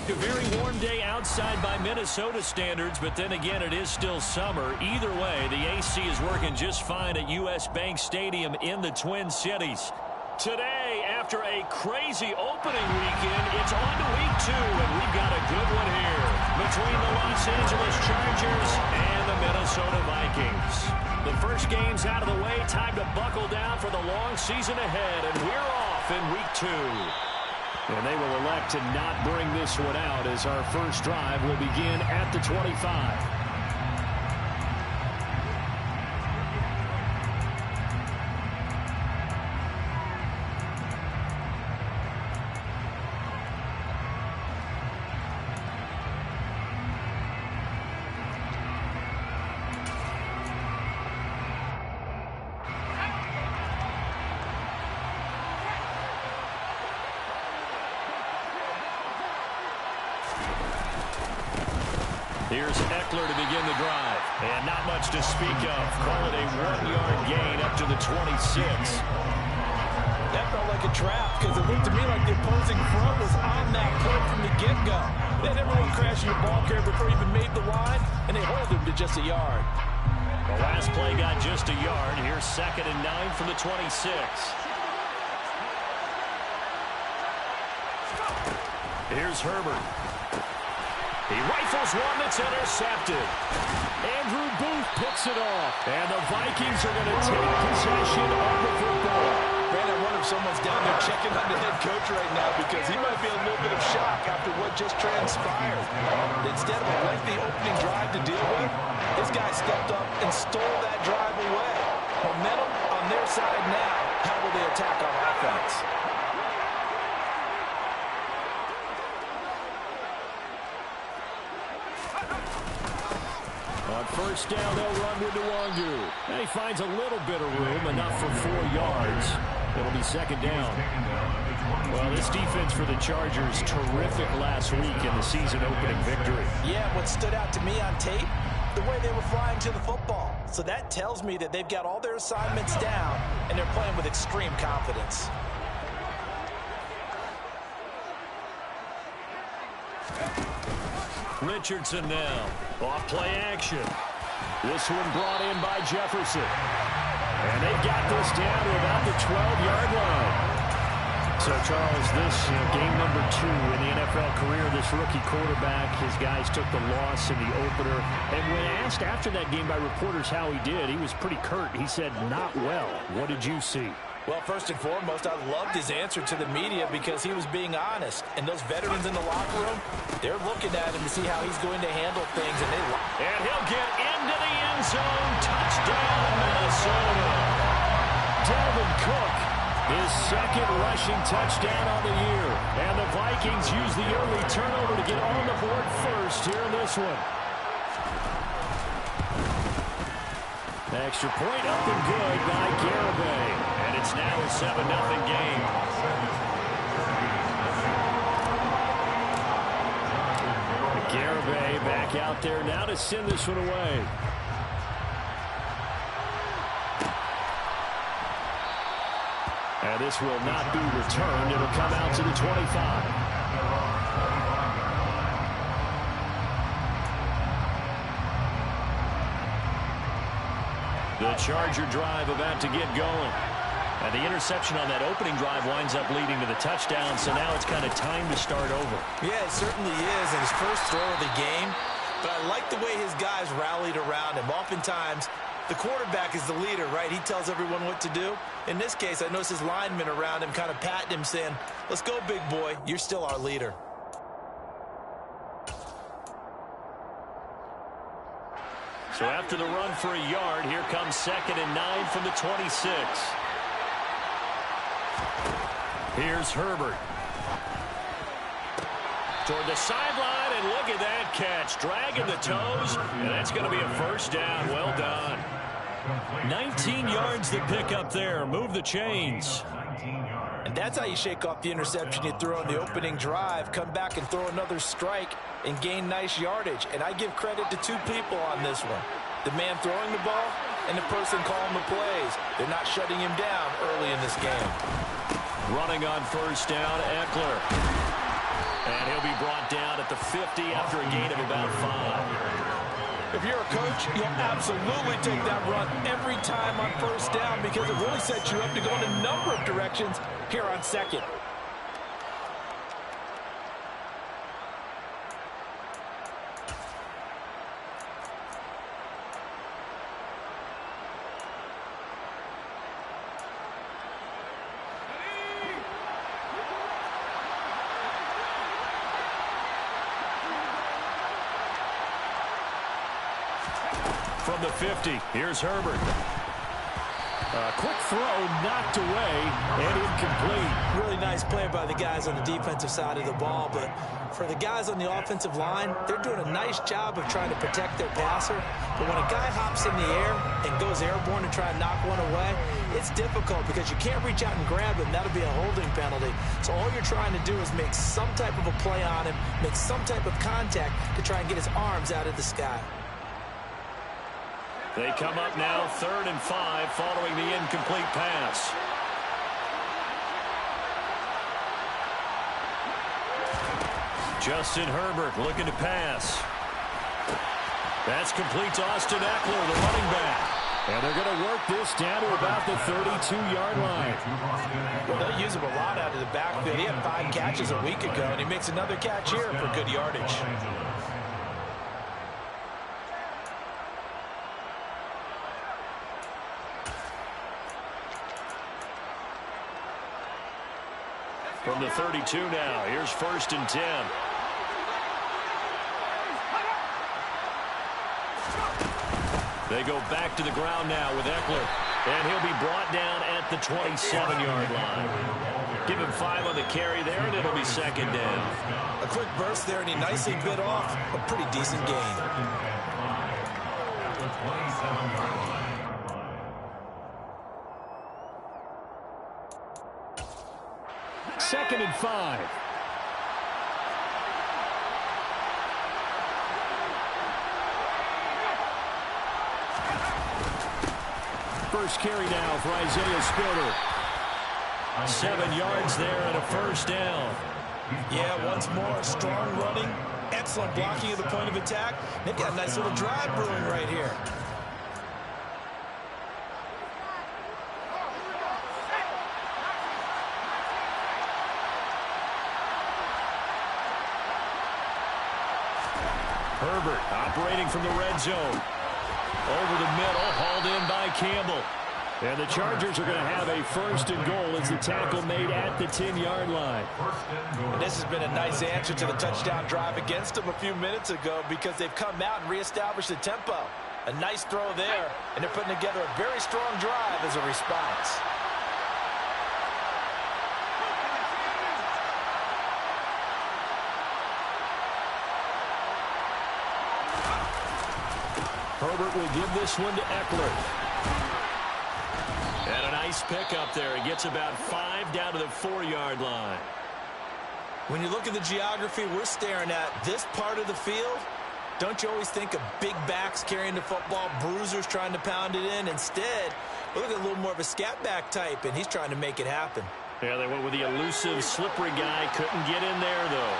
A very warm day outside by Minnesota standards, but then again, it is still summer. Either way, the AC is working just fine at U.S. Bank Stadium in the Twin Cities. Today, after a crazy opening weekend, it's on to week 2, and we've got a good one here between the Los Angeles Chargers and the Minnesota Vikings. The first game's out of the way. Time to buckle down for the long season ahead, and we're off in week 2. And they will elect to not bring this one out as our first drive will begin at the 25. Here's Eckler to begin the drive. And not much to speak of. Call it a 1-yard gain up to the 26. That felt like a trap because it looked to me like the opposing front was on that play from the get-go. They had everyone crashing the ball carrier before he even made the line, and they hold him to just a yard. The last play got just a yard. Here's 2nd and 9 from the 26. Here's Herbert. He rifles one that's intercepted. Andrew Booth picks it off. And the Vikings are going to take possession of the football. Man, I wonder if someone's down there checking on the head coach right now because he might be in a little bit of shock after what just transpired. Instead of a lengthy opening drive to deal with, this guy stepped up and stole that drive away. Momentum on their side now. How will they attack on offense? On first down, they'll run with Nwangu. And he finds a little bit of room, enough for 4 yards. It'll be 2nd down. Well, this defense for the Chargers, terrific last week in the season-opening victory. Yeah, what stood out to me on tape, the way they were flying to the football. So that tells me that they've got all their assignments down, and they're playing with extreme confidence. Richardson now. Off play action. This one brought in by Jefferson. And they got this down to about the 12-yard line. So, Charles, this game number 2 in the NFL career, this rookie quarterback, his guys took the loss in the opener. And when asked after that game by reporters how he did, he was pretty curt. He said, not well. What did you see? Well, first and foremost, I loved his answer to the media because he was being honest. And those veterans in the locker room, they're looking at him to see how he's going to handle things. And he'll get into the end zone. Touchdown, Minnesota. Dalvin Cook, his 2nd rushing touchdown on the year. And the Vikings use the early turnover to get on the board first here in this one. Extra point up and good by Garibay. And it's now a 7-0 game. Garibay back out there now to send this one away. And this will not be returned. It'll come out to the 25. The Charger drive about to get going. And the interception on that opening drive winds up leading to the touchdown, so now it's kind of time to start over. Yeah, it certainly is, and his first throw of the game. But I like the way his guys rallied around him. Oftentimes, the quarterback is the leader, right? He tells everyone what to do. In this case, I noticed his linemen around him kind of patting him, saying, let's go, big boy. You're still our leader. So after the run for a yard, here comes 2nd and 9 from the 26. Here's Herbert. Toward the sideline, and look at that catch. Dragging the toes, and that's going to be a first down. Well done. 19 yards to pick up there. Move the chains. And that's how you shake off the interception you threw on the opening drive. Come back and throw another strike and gain nice yardage. And I give credit to 2 people on this one. The man throwing the ball and the person calling the plays. They're not shutting him down early in this game. Running on first down, Eckler. And he'll be brought down at the 50 after a gain of about 5. If you're a coach, you'll absolutely take that run every time on first down because it really sets you up to go in a number of directions here on second. From the 50, here's Herbert. A quick throw knocked away and incomplete. Really nice play by the guys on the defensive side of the ball, but for the guys on the offensive line, they're doing a nice job of trying to protect their passer. But when a guy hops in the air and goes airborne to try and knock one away, it's difficult because you can't reach out and grab him. That'll be a holding penalty. So all you're trying to do is make some type of a play on him, make some type of contact to try and get his arms out of the sky. They come up now 3rd and 5 following the incomplete pass. Justin Herbert looking to pass. That's complete to Austin Eckler, the running back. And they're going to work this down to about the 32-yard line. Well, they'll use him a lot out of the backfield. He had 5 catches a week ago, and he makes another catch here for good yardage. From the 32 now, here's 1st and 10. They go back to the ground now with Eckler. And he'll be brought down at the 27-yard line. Give him 5 on the carry there, and it'll be 2nd down. A quick burst there, and he nicely bit off a pretty decent gain. 2nd and 5. First carry now for Isaiah Spiller. 7 yards there and a 1st down. Yeah, once more, strong running, excellent blocking at the point of attack. They've got a nice little drive brewing right here. Herbert operating from the red zone. Over the middle, hauled in by Campbell. And the Chargers are going to have a 1st and goal as the tackle made at the 10-yard line. And this has been a nice answer to the touchdown drive against them a few minutes ago because they've come out and reestablished the tempo. A nice throw there, and they're putting together a very strong drive as a response. Herbert will give this one to Eckler. And a nice pickup there. He gets about 5 down to the 4-yard line. When you look at the geography we're staring at, this part of the field, don't you always think of big backs carrying the football, bruisers trying to pound it in? Instead, look at a little more of a scat back type, and he's trying to make it happen. Yeah, they went with the elusive, slippery guy. Couldn't get in there, though.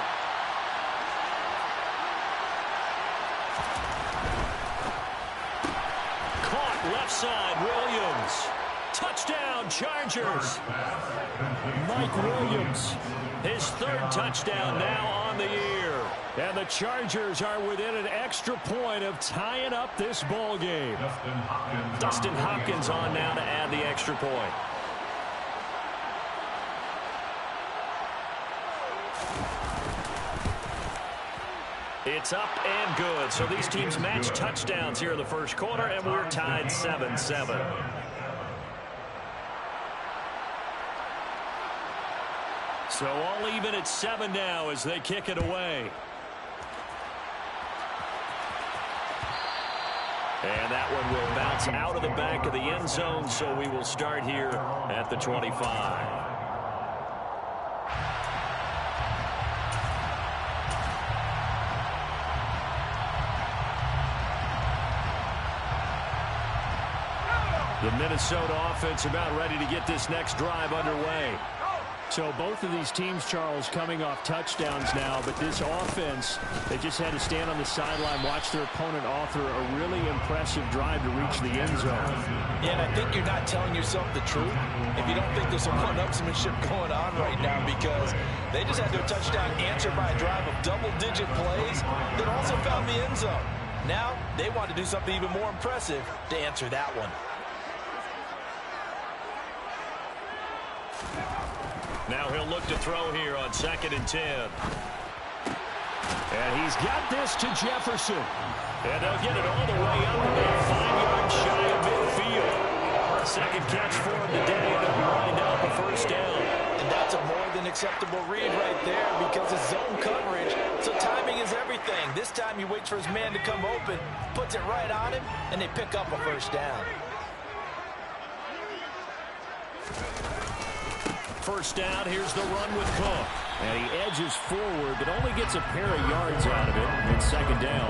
Left side, Williams. Touchdown, Chargers. Mike Williams, his 3rd touchdown now on the year. And the Chargers are within an extra point of tying up this ball game. Dustin Hopkins on now to add the extra point. It's up and good. So these teams match touchdowns here in the 1st quarter, and we're tied 7-7. So all even at 7 now as they kick it away. And that one will bounce out of the back of the end zone, so we will start here at the 25. The Minnesota offense about ready to get this next drive underway. So both of these teams, Charles, coming off touchdowns now, but this offense, they just had to stand on the sideline, watch their opponent author a really impressive drive to reach the end zone. Yeah, and I think you're not telling yourself the truth if you don't think there's some one-upsmanship going on right now, because they just had their touchdown answered by a drive of double-digit plays that also found the end zone. Now they want to do something even more impressive to answer that one. Now he'll look to throw here on 2nd and 10. And he's got this to Jefferson. And they'll get it all the way up about 5 yards shy of midfield. Second catch for him today, and they'll wind up a first down. And that's a more than acceptable read right there, because it's zone coverage, so timing is everything. This time he waits for his man to come open, puts it right on him, and they pick up a first down. First down, here's the run with Cook. And he edges forward, but only gets a pair of yards out of it in 2nd down.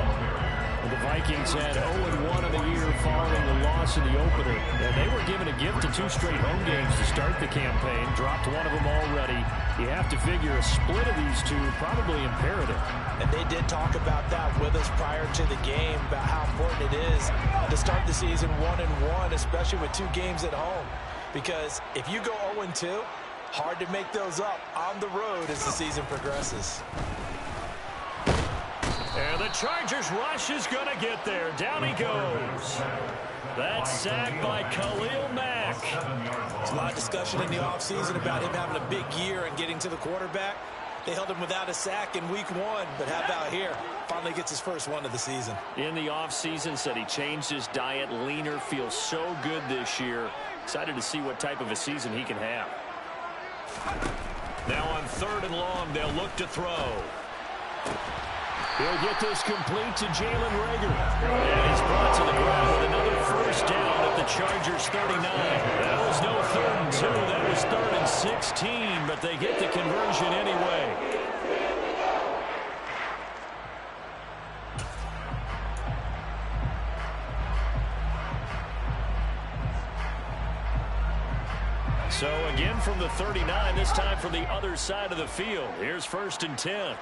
And the Vikings had 0-1 of the year following the loss in the opener. And they were given a gift of 2 straight home games to start the campaign. Dropped one of them already. You have to figure a split of these two probably imperative. And they did talk about that with us prior to the game, about how important it is to start the season 1-1, especially with 2 games at home. Because if you go 0-2, hard to make those up on the road as the season progresses. And the Chargers rush is going to get there. Down he goes. That's sacked by Khalil Mack. There's a lot of discussion in the offseason about him having a big year and getting to the quarterback. They held him without a sack in week 1, but how about here? Finally gets his first one of the season. In the offseason, said he changed his diet, leaner, feels so good this year. Excited to see what type of a season he can have. Now on 3rd and long, they'll look to throw. He'll get this complete to Jalen Reagor. And he's brought to the ground with another first down at the Chargers 39. That was no 3rd and 2. That was 3rd and 16, but they get the conversion anyway. So again from the 39, this time from the other side of the field. Here's 1st and 10.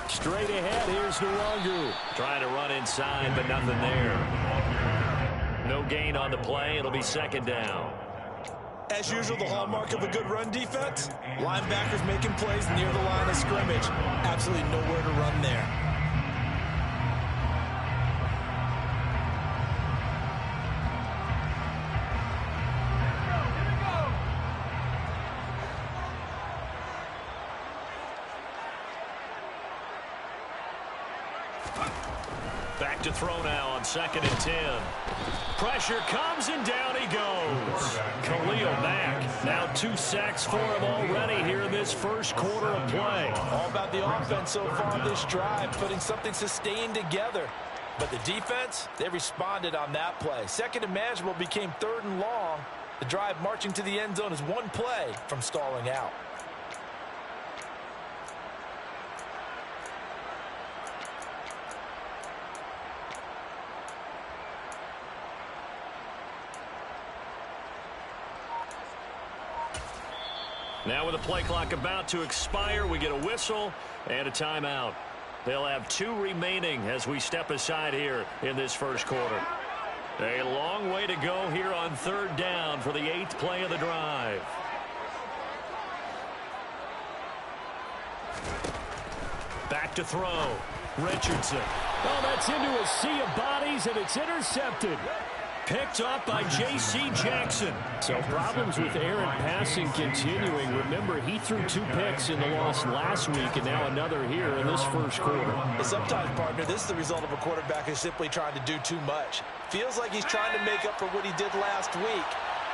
Straight ahead, here's Nwangu. Trying to run inside, but nothing there. No gain on the play. It'll be 2nd down. As usual, the hallmark of a good run defense, linebackers making plays near the line of scrimmage. Absolutely nowhere to run there. Back to throw now on 2nd and 10. Pressure comes and down he goes. Khalil Mack. Now 2 sacks for him already here in this first quarter of play. All about the offense so far this drive, putting something sustained together. But the defense, they responded on that play. 2nd and manageable became 3rd and long. The drive marching to the end zone is 1 play from stalling out. Now with the play clock about to expire, we get a whistle and a timeout. They'll have 2 remaining as we step aside here in this first quarter. A long way to go here on 3rd down for the 8th play of the drive. Back to throw. Richardson. Oh, that's into a sea of bodies, and it's intercepted. Picked up by J.C. Jackson. So problems with errant passing continuing. Remember, he threw 2 picks in the loss last week, and now another here in this first quarter. Sometimes, partner, this is the result of a quarterback who's simply trying to do too much. Feels like he's trying to make up for what he did last week,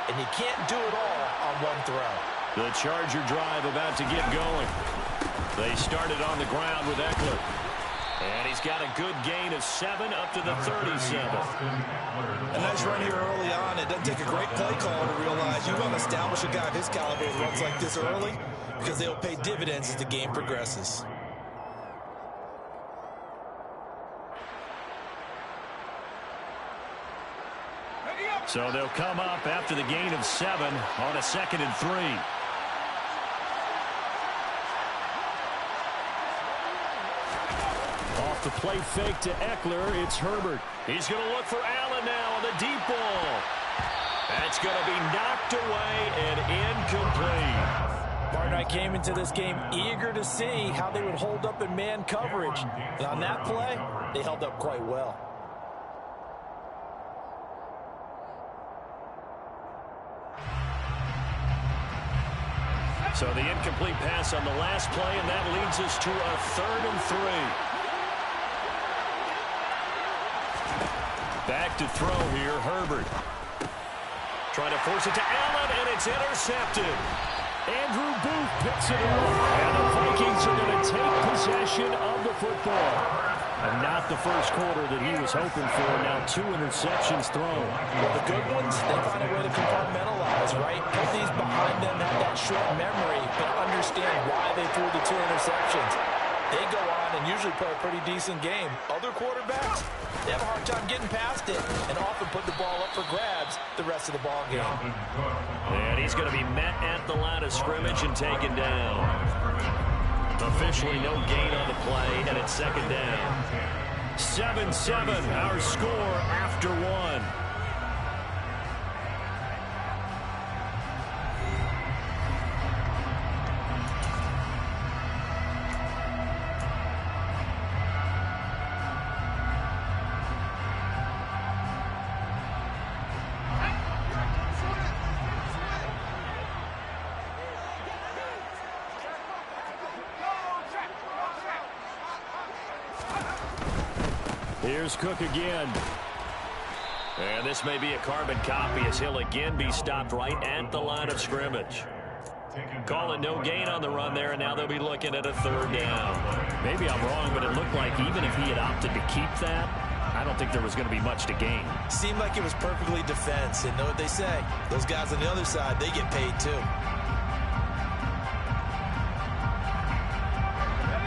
and he can't do it all on 1 throw. The Charger drive about to get going. They started on the ground with Eckler. And he's got a good gain of 7 up to the 37. A nice run here early on. It doesn't take a great play caller to realize you want to establish a guy of his caliber who runs like this early, because they'll pay dividends as the game progresses. So they'll come up after the gain of 7 on a 2nd and 3. Off the play fake to Eckler, it's Herbert. He's going to look for Allen now on the deep ball. That's going to be knocked away and incomplete. Partner, I came into this game eager to see how they would hold up in man coverage. And on that play, they held up quite well. So the incomplete pass on the last play, and that leads us to a 3rd and 3. Back to throw here, Herbert. Trying to force it to Allen, and it's intercepted. Andrew Booth picks it up, and the Vikings are going to take possession of the football. And not the first quarter that he was hoping for. Now 2 interceptions thrown. Well, the good ones, they find a way to compartmentalize, right? Put these behind them, have that short memory, but understand why they threw the 2 interceptions. They go on and usually play a pretty decent game. Other quarterbacks, they have a hard time getting past it and often put the ball up for grabs the rest of the ball game. And he's going to be met at the line of scrimmage and taken down. Officially no gain on the play, and it's 2nd down. 7-7, our score after 1. Here's Cook again. And this may be a carbon copy as he'll again be stopped right at the line of scrimmage. Calling no gain on the run there, and now they'll be looking at a 3rd down. Maybe I'm wrong, but it looked like even if he had opted to keep that, I don't think there was going to be much to gain. Seemed like it was perfectly defense, and know what they say. Those guys on the other side, they get paid too.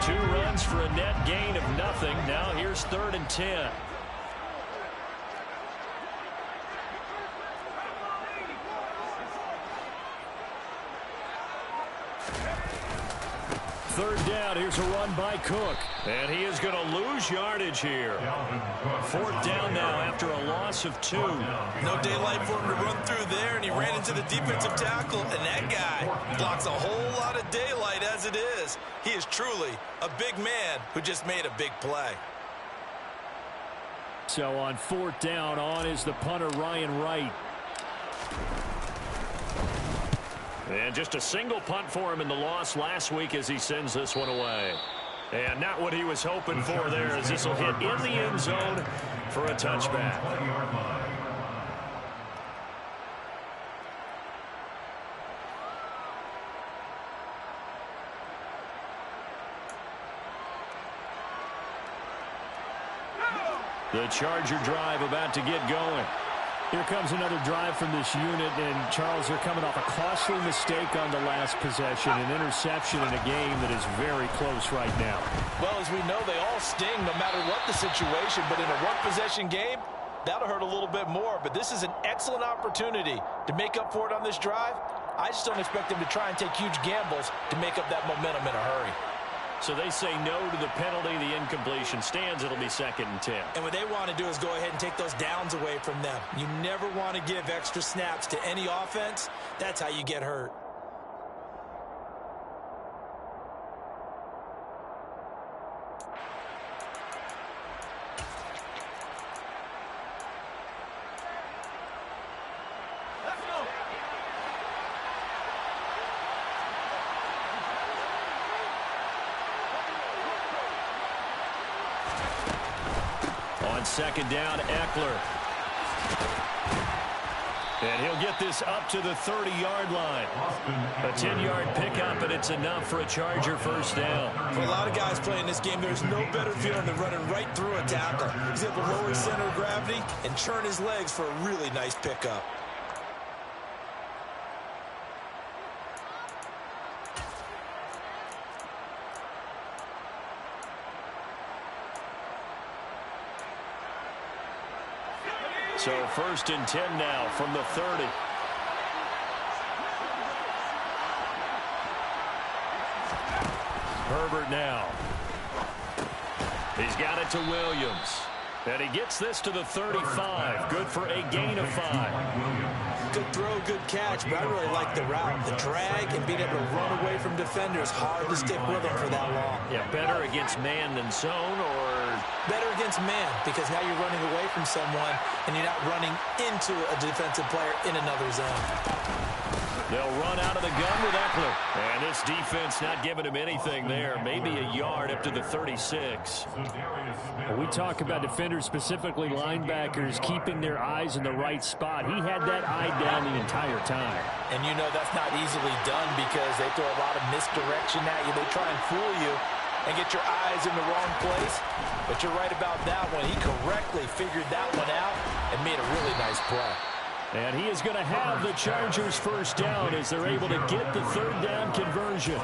2 runs for a net gain of nothing. Now here's 3rd and 10. Third down, here's a run by Cook. And he is going to lose yardage here. 4th down now after a loss of 2. No daylight for him to run through there, and he ran into the defensive tackle, and that guy blocks a whole lot of daylight as it is. He is truly a big man who just made a big play. So on 4th down, on is the punter, Ryan Wright. And just a single punt for him in the loss last week as he sends this one away. And not what he was hoping for there, as this will hit in the end zone for a touchback. The Charger drive about to get going. Here comes another drive from this unit, and Charles, they're coming off a costly mistake on the last possession, an interception in a game that is very close right now. Well, as we know, they all sting no matter what the situation, but in a one-possession game, that'll hurt a little bit more. But this is an excellent opportunity to make up for it on this drive. I just don't expect them to try and take huge gambles to make up that momentum in a hurry. So they say no to the penalty. The incompletion stands. It'll be 2nd and 10. And what they want to do is go ahead and take those downs away from them. You never want to give extra snaps to any offense. That's how you get hurt. On 2nd down, Eckler. And he'll get this up to the 30-yard line. A 10-yard pickup, and it's enough for a Charger 1st down. For a lot of guys playing this game, there's no better feeling than running right through a tackle. He's able to lower his center of gravity and churn his legs for a really nice pickup. So 1st and 10 now from the 30. Herbert now. He's got it to Williams. And he gets this to the 35. Good for a gain of 5. Good throw, good catch, but I really like the route. The drag and being able to run away from defenders, hard to stick with them for that long. Yeah, better against man than zone, or? Better against man, because now you're running away from someone and you're not running into a defensive player in another zone. They'll run out of the gun with Eckler. And this defense not giving him anything there. Maybe a yard up to the 36. When we talk about defenders, specifically linebackers, keeping their eyes in the right spot. He had that eye down the entire time. And you know that's not easily done because they throw a lot of misdirection at you. They try and fool you and get your eyes in the wrong place. But you're right about that one. He correctly figured that one out and made a really nice play. And he is going to have the Chargers first down as they're able to get the 3rd down conversion.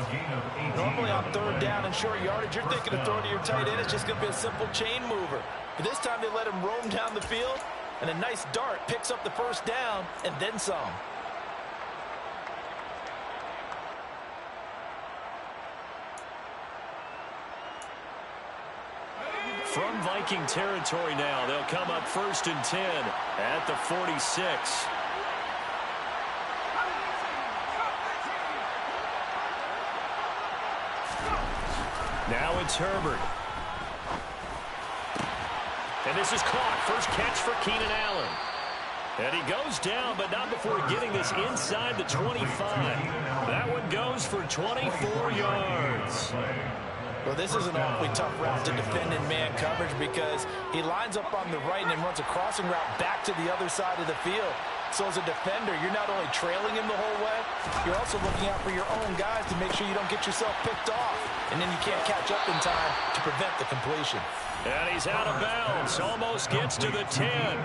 Normally on 3rd down and short yardage, you're thinking of throwing to your tight end. It's just going to be a simple chain mover. But this time they let him roam down the field, and a nice dart picks up the 1st down and then some. From Viking territory now, they'll come up 1st and 10 at the 46. Now it's Herbert. And this is caught. First catch for Keenan Allen. And he goes down, but not before getting this inside the 25. That one goes for 24 yards. Well, this is an awfully tough route to defend in man coverage because he lines up on the right and then runs a crossing route back to the other side of the field. So as a defender, you're not only trailing him the whole way, you're also looking out for your own guys to make sure you don't get yourself picked off. And then you can't catch up in time to prevent the completion. And he's out of bounds. Almost gets to the 10.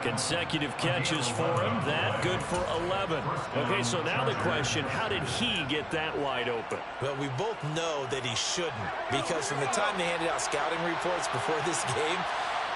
Consecutive catches for him. That good for 11. Okay, so now the question, how did he get that wide open? Well, we both know that he shouldn't, because from the time they handed out scouting reports before this game,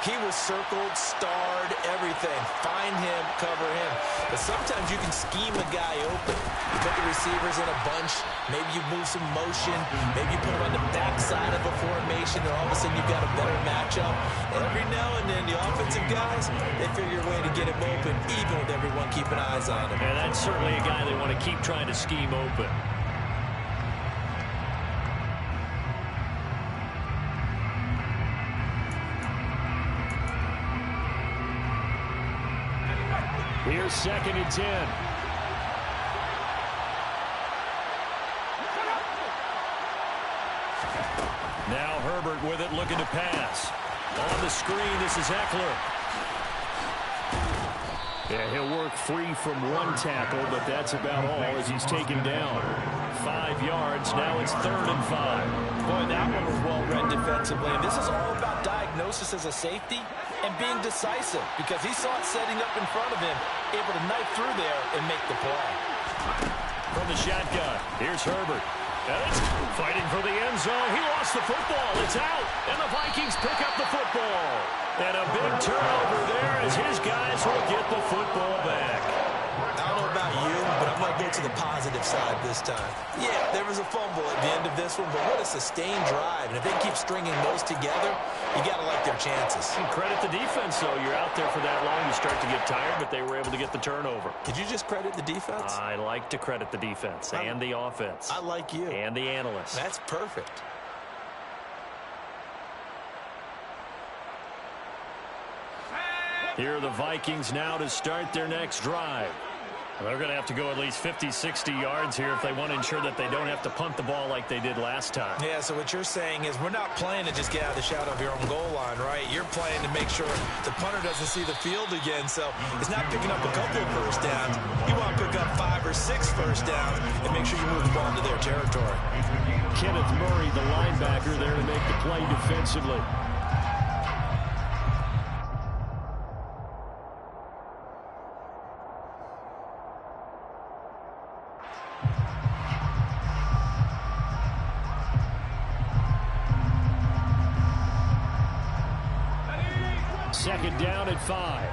he was circled, starred, everything. Find him, cover him. But sometimes you can scheme a guy open. You put the receivers in a bunch. Maybe you move some motion. Maybe you put him on the backside of a formation, and all of a sudden you've got a better matchup. Every now and then, the offensive guys, they figure a way to get him open, even with everyone keeping eyes on him. And that's certainly a guy they want to keep trying to scheme open. Here's 2nd and 10. Now Herbert with it, looking to pass. On the screen, this is Eckler. Yeah, he'll work free from one tackle, but that's about all as he's taken down. 5 yards, now it's 3rd and 5. Boy, that one was well read defensively. And this is all about diagnosis as a safety and being decisive, because he saw it setting up in front of him, able to knife through there and make the play. From the shotgun, here's Herbert. And it's fighting for the end zone. He lost the football. It's out. And the Vikings pick up the football. And a big turnover there as his guys will get the football back. I don't know about you, but I'm going to go to the positive side this time. Yeah, there was a fumble at the end of this one, but what a sustained drive. And if they keep stringing those together, you got to like their chances. And credit the defense, though. You're out there for that long, you start to get tired, but they were able to get the turnover. Did you just credit the defense? I like to credit the defense and the offense. I like you. And the analysts. That's perfect. Here are the Vikings now to start their next drive. They're going to have to go at least 50, 60 yards here if they want to ensure that they don't have to punt the ball like they did last time. Yeah, so what you're saying is we're not playing to just get out of the shadow of your own goal line, right? You're playing to make sure the punter doesn't see the field again. So it's not picking up a couple of first downs. You want to pick up 5 or 6 first downs and make sure you move the ball into their territory. Kenneth Murray, the linebacker, there to make the play defensively. Second down at 5.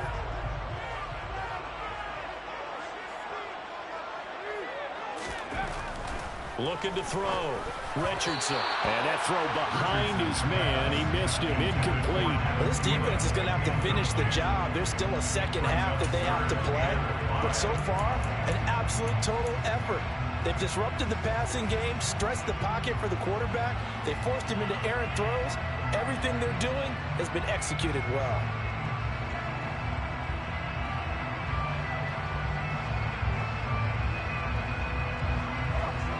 Looking to throw. Richardson. And that throw behind his man. He missed him. Incomplete. Well, this defense is going to have to finish the job. There's still a second half that they have to play. But so far, an absolute total effort. They've disrupted the passing game, stretched the pocket for the quarterback. They forced him into errant throws. Everything they're doing has been executed well.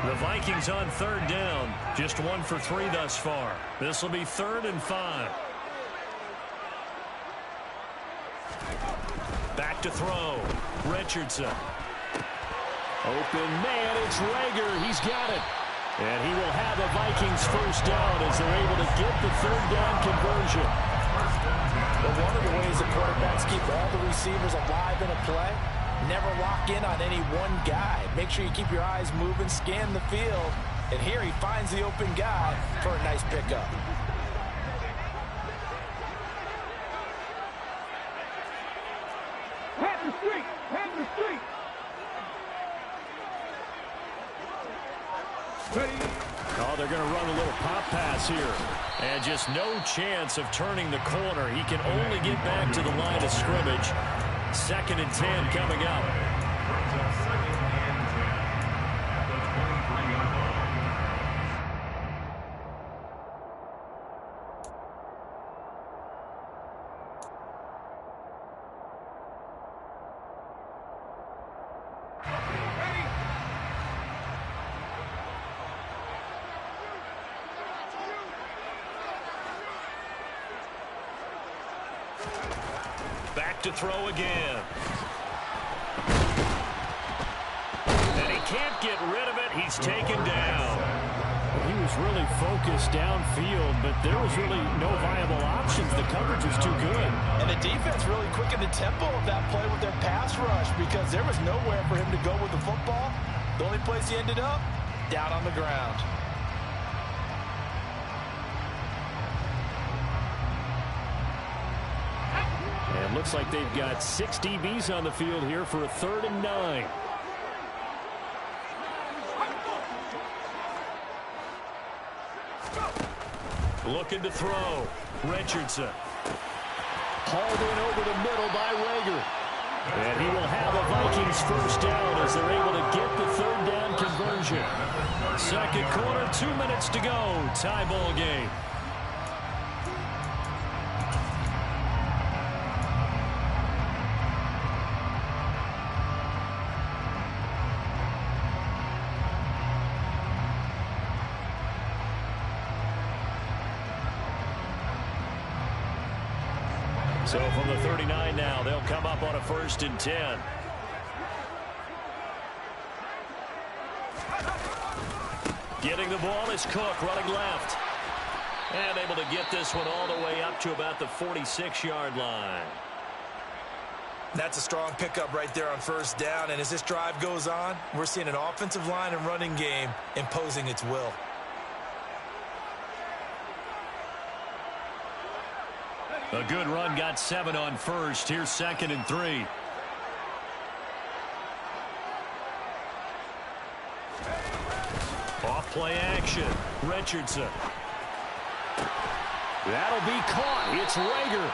The Vikings on third down. Just 1 for 3 thus far. This will be 3rd and 5. Back to throw. Richardson. Open man, it's Rager. He's got it. And he will have a Vikings first down as they're able to get the 3rd down conversion. But one of the ways the quarterbacks keep all the receivers alive in a play, never lock in on any one guy. Make sure you keep your eyes moving, scan the field. And here he finds the open guy for a nice pickup. Oh, they're going to run a little pop pass here. And just no chance of turning the corner. He can only get back to the line of scrimmage. 2nd and 10 coming up. Back to throw again. And he can't get rid of it. He's taken down. He was really focused downfield, but there was really no viable options. The coverage was too good. And the defense really quickened the tempo of that play with their pass rush because there was nowhere for him to go with the football. The only place he ended up, down on the ground. And looks like they've got 6 DBs on the field here for a 3rd and 9. Looking to throw. Richardson. Hauled in over the middle by Rager. And he will have a Vikings first down as they're able to get the 3rd down conversion. 2nd quarter, 2 minutes to go. Tie ball game. So from the 39 now, they'll come up on a 1st and 10. Getting the ball is Cook running left. And able to get this one all the way up to about the 46-yard line. That's a strong pickup right there on 1st down. And as this drive goes on, we're seeing an offensive line and running game imposing its will. A good run, got 7 on 1st. Here's 2nd and 3. Off play action. Richardson. That'll be caught. It's Rager.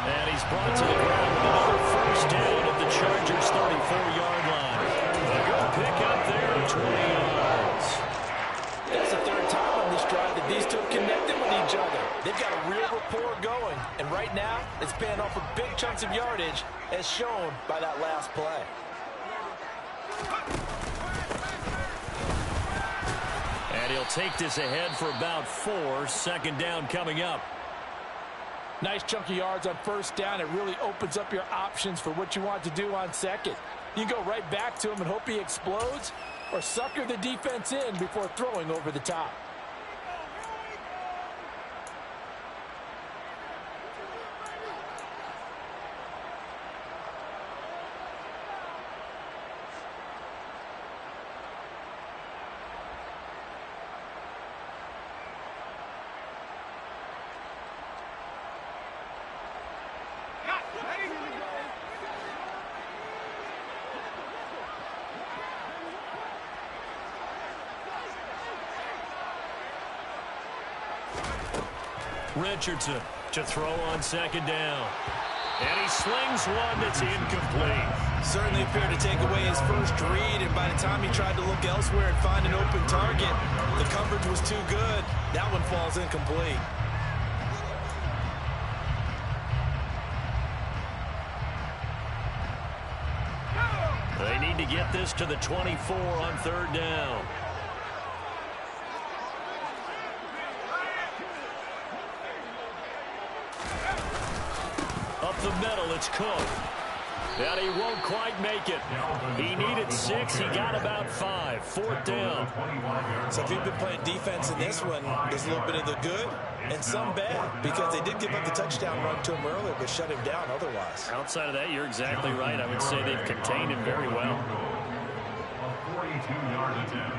And he's brought to the ground with another first down at the Chargers' 34-yard line. A good pickup there, 20 yards. That's the 3rd time on this drive that these two have connected with each other. They've got a real rapport going. And right now, it's paying off with big chunks of yardage, as shown by that last play. And he'll take this ahead for about 4. 2nd down coming up. Nice chunk of yards on 1st down. It really opens up your options for what you want to do on 2nd. You go right back to him and hope he explodes, or sucker the defense in before throwing over the top. Richardson to throw on second down. And he slings one that's incomplete. Certainly appeared to take away his first read, and by the time he tried to look elsewhere and find an open target, the coverage was too good. That one falls incomplete. They need to get this to the 24 on third down. Up the middle, it's Cook. And he won't quite make it. He needed 6. He got about 5. Fourth down. So if you've been playing defense in this one, there's a little bit of the good and some bad, because they did give up the touchdown run to him earlier, but shut him down otherwise. Outside of that, you're exactly right. I would say they've contained him very well. A 42-yard attempt.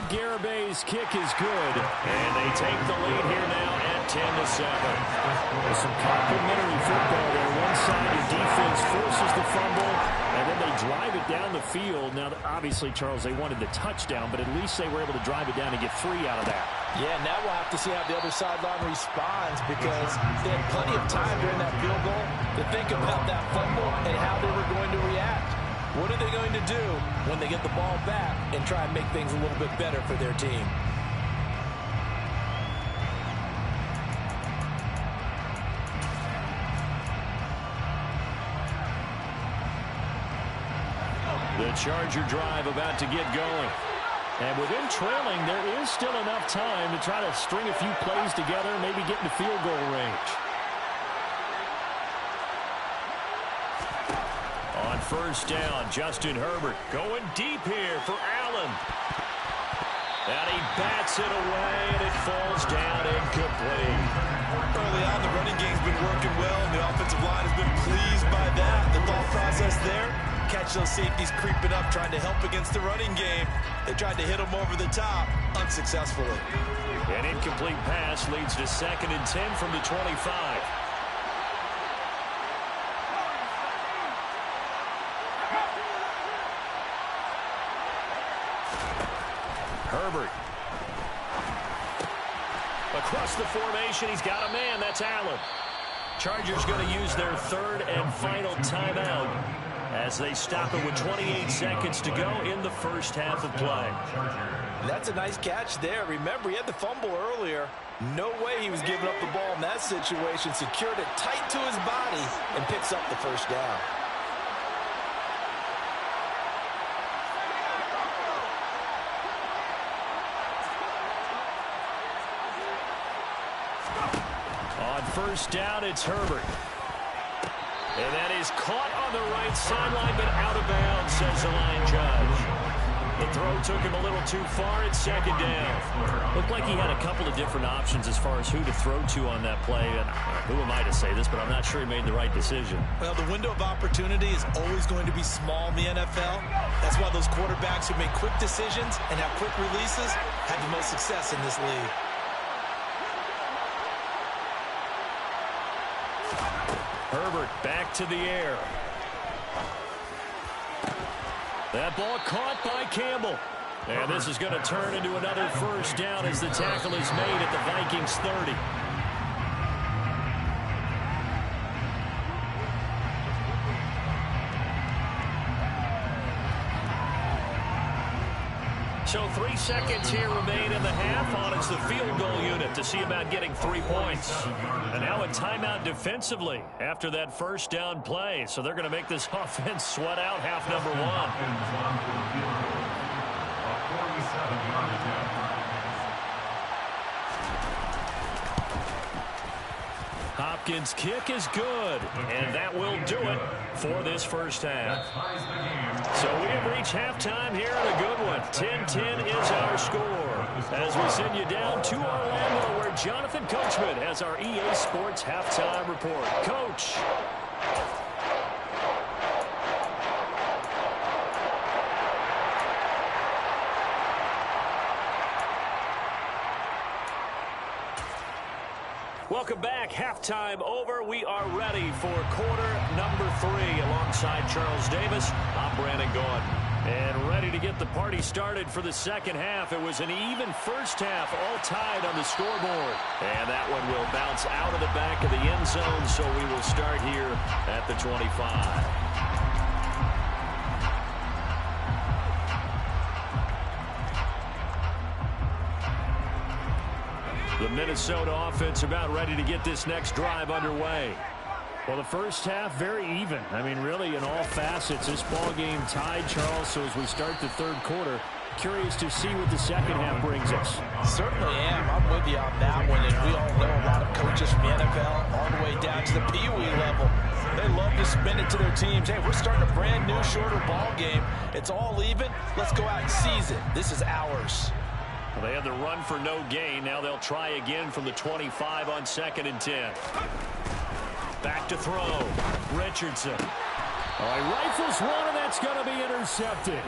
Garabay's kick is good, and they take the lead here now at 10-7. There's some complimentary football there. One side, your defense forces the fumble, and then they drive it down the field. Now, obviously, Charles, they wanted the touchdown, but at least they were able to drive it down and get 3 out of that. Yeah, now we'll have to see how the other sideline responds, because they had plenty of time during that field goal to think about that fumble and how they were going to react. What are they going to do when they get the ball back and try and make things a little bit better for their team? The Charger drive about to get going. And within trailing, there is still enough time to try to string a few plays together and maybe get into field goal range. On first down, Justin Herbert going deep here for Allen. And he bats it away, and it falls down incomplete. Early on, the running game's been working well, and the offensive line has been pleased by that. The thought process there, catch those safeties creeping up, trying to help against the running game. They tried to hit them over the top, unsuccessfully. An incomplete pass leads to 2nd and 10 from the 25. Herbert. Across the formation, he's got a man. That's Allen. Chargers going to use their 3rd and final timeout as they stop it with 28 seconds to go in the first half of play. That's a nice catch there. Remember, he had the fumble earlier. No way he was giving up the ball in that situation. Secured it tight to his body and picks up the first down. On first down, it's Herbert. And that is caught on the right sideline, but out of bounds, says the line judge. The throw took him a little too far. It's 2nd down. Looked like he had a couple of different options as far as who to throw to on that play. And who am I to say this, but I'm not sure he made the right decision. Well, the window of opportunity is always going to be small in the NFL. That's why those quarterbacks who make quick decisions and have quick releases have the most success in this league. Herbert back to the air. That ball caught by Campbell. And this is going to turn into another first down as the tackle is made at the Vikings 30. So 3 seconds here remain in the half. On it's the field goal unit to see about getting 3 points. And now a timeout defensively after that first down play. So they're going to make this offense sweat out half number 1. Hopkins' kick is good, and that will do it for this first half. So we have reached halftime here in a good one. 10-10 is our score. As we send you down to Orlando, where Jonathan Coachman has our EA Sports halftime report. Coach. Welcome back. Halftime over. We are ready for quarter number 3 alongside Charles Davis. I'm Brandon Gaudin. And ready to get the party started for the second half. It was an even first half, all tied on the scoreboard. And that one will bounce out of the back of the end zone, so we will start here at the 25. The Minnesota offense about ready to get this next drive underway. Well, the first half, very even. I mean, really, in all facets, this ball game tied, Charles. So as we start the third quarter, curious to see what the second half brings us. Certainly am. I'm with you on that one. And we all know a lot of coaches from the NFL all the way down to the Pee Wee level. They love to spin it to their teams. Hey, we're starting a brand new, shorter ball game. It's all even. Let's go out and seize it. This is ours. Well, they had the run for no gain. Now they'll try again from the 25 on 2nd and 10. Back to throw. Richardson. All right, rifles one, and that's going to be intercepted.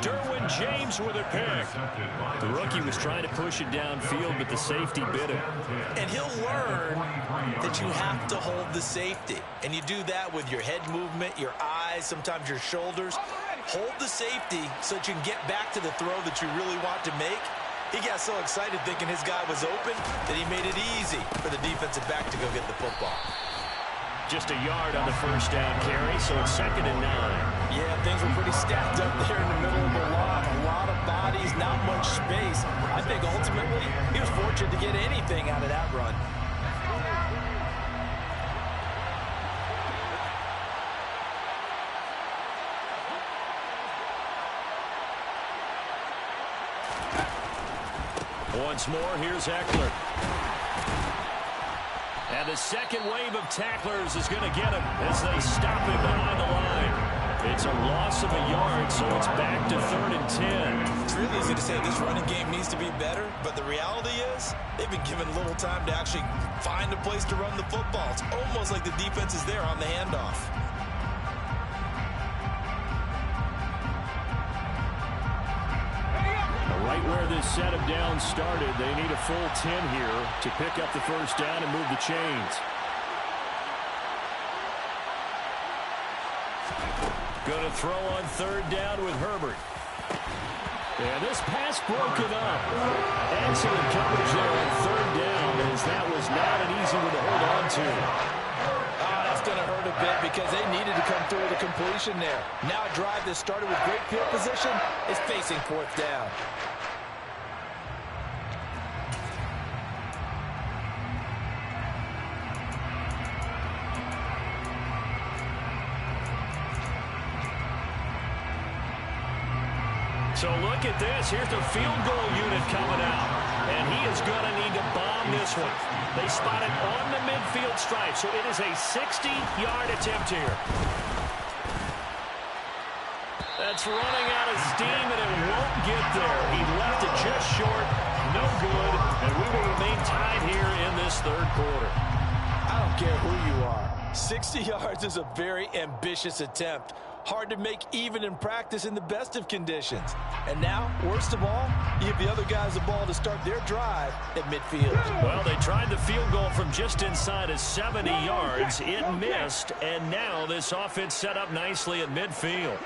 Derwin James with a pick. The rookie was trying to push it downfield, but the safety bit him. And he'll learn that you have to hold the safety. And you do that with your head movement, your eyes, sometimes your shoulders. Hold the safety so that you can get back to the throw that you really want to make. He got so excited thinking his guy was open that he made it easy for the defensive back to go get the football. Just a yard on the first down carry, so it's 2nd and 9. Yeah, things were pretty stacked up there in the middle of the lot. A lot of bodies, not much space. I think ultimately he was fortunate to get anything out of that run. Once more, here's Eckler. And the second wave of tacklers is going to get him as they stop him behind the line. It's a loss of a yard, so it's back to 3rd and 10. It's really easy to say this running game needs to be better, but the reality is they've been given little time to actually find a place to run the football. It's almost like the defense is there on the handoff. Right where this set of downs started, they need a full 10 here to pick up the first down and move the chains. Going to throw on 3rd down with Herbert. And this pass broken up. Excellent coverage there on 3rd down, as that was not an easy one to hold on to. That's going to hurt a bit because they needed to come through with a completion there. Now a drive that started with great field position is facing 4th down. So look at this. Here's the field goal unit coming out. And he is going to need to bomb this one. They spot it on the midfield stripe. So it is a 60-yard attempt here. That's running out of steam, and it won't get there. He left it just short. No good. And we will remain tied here in this third quarter. I don't care who you are. 60 yards is a very ambitious attempt. Hard to make even in practice in the best of conditions. And now, worst of all, you give the other guys the ball to start their drive at midfield. Well, they tried the field goal from just inside of 70 yards. It missed, and now this offense set up nicely at midfield.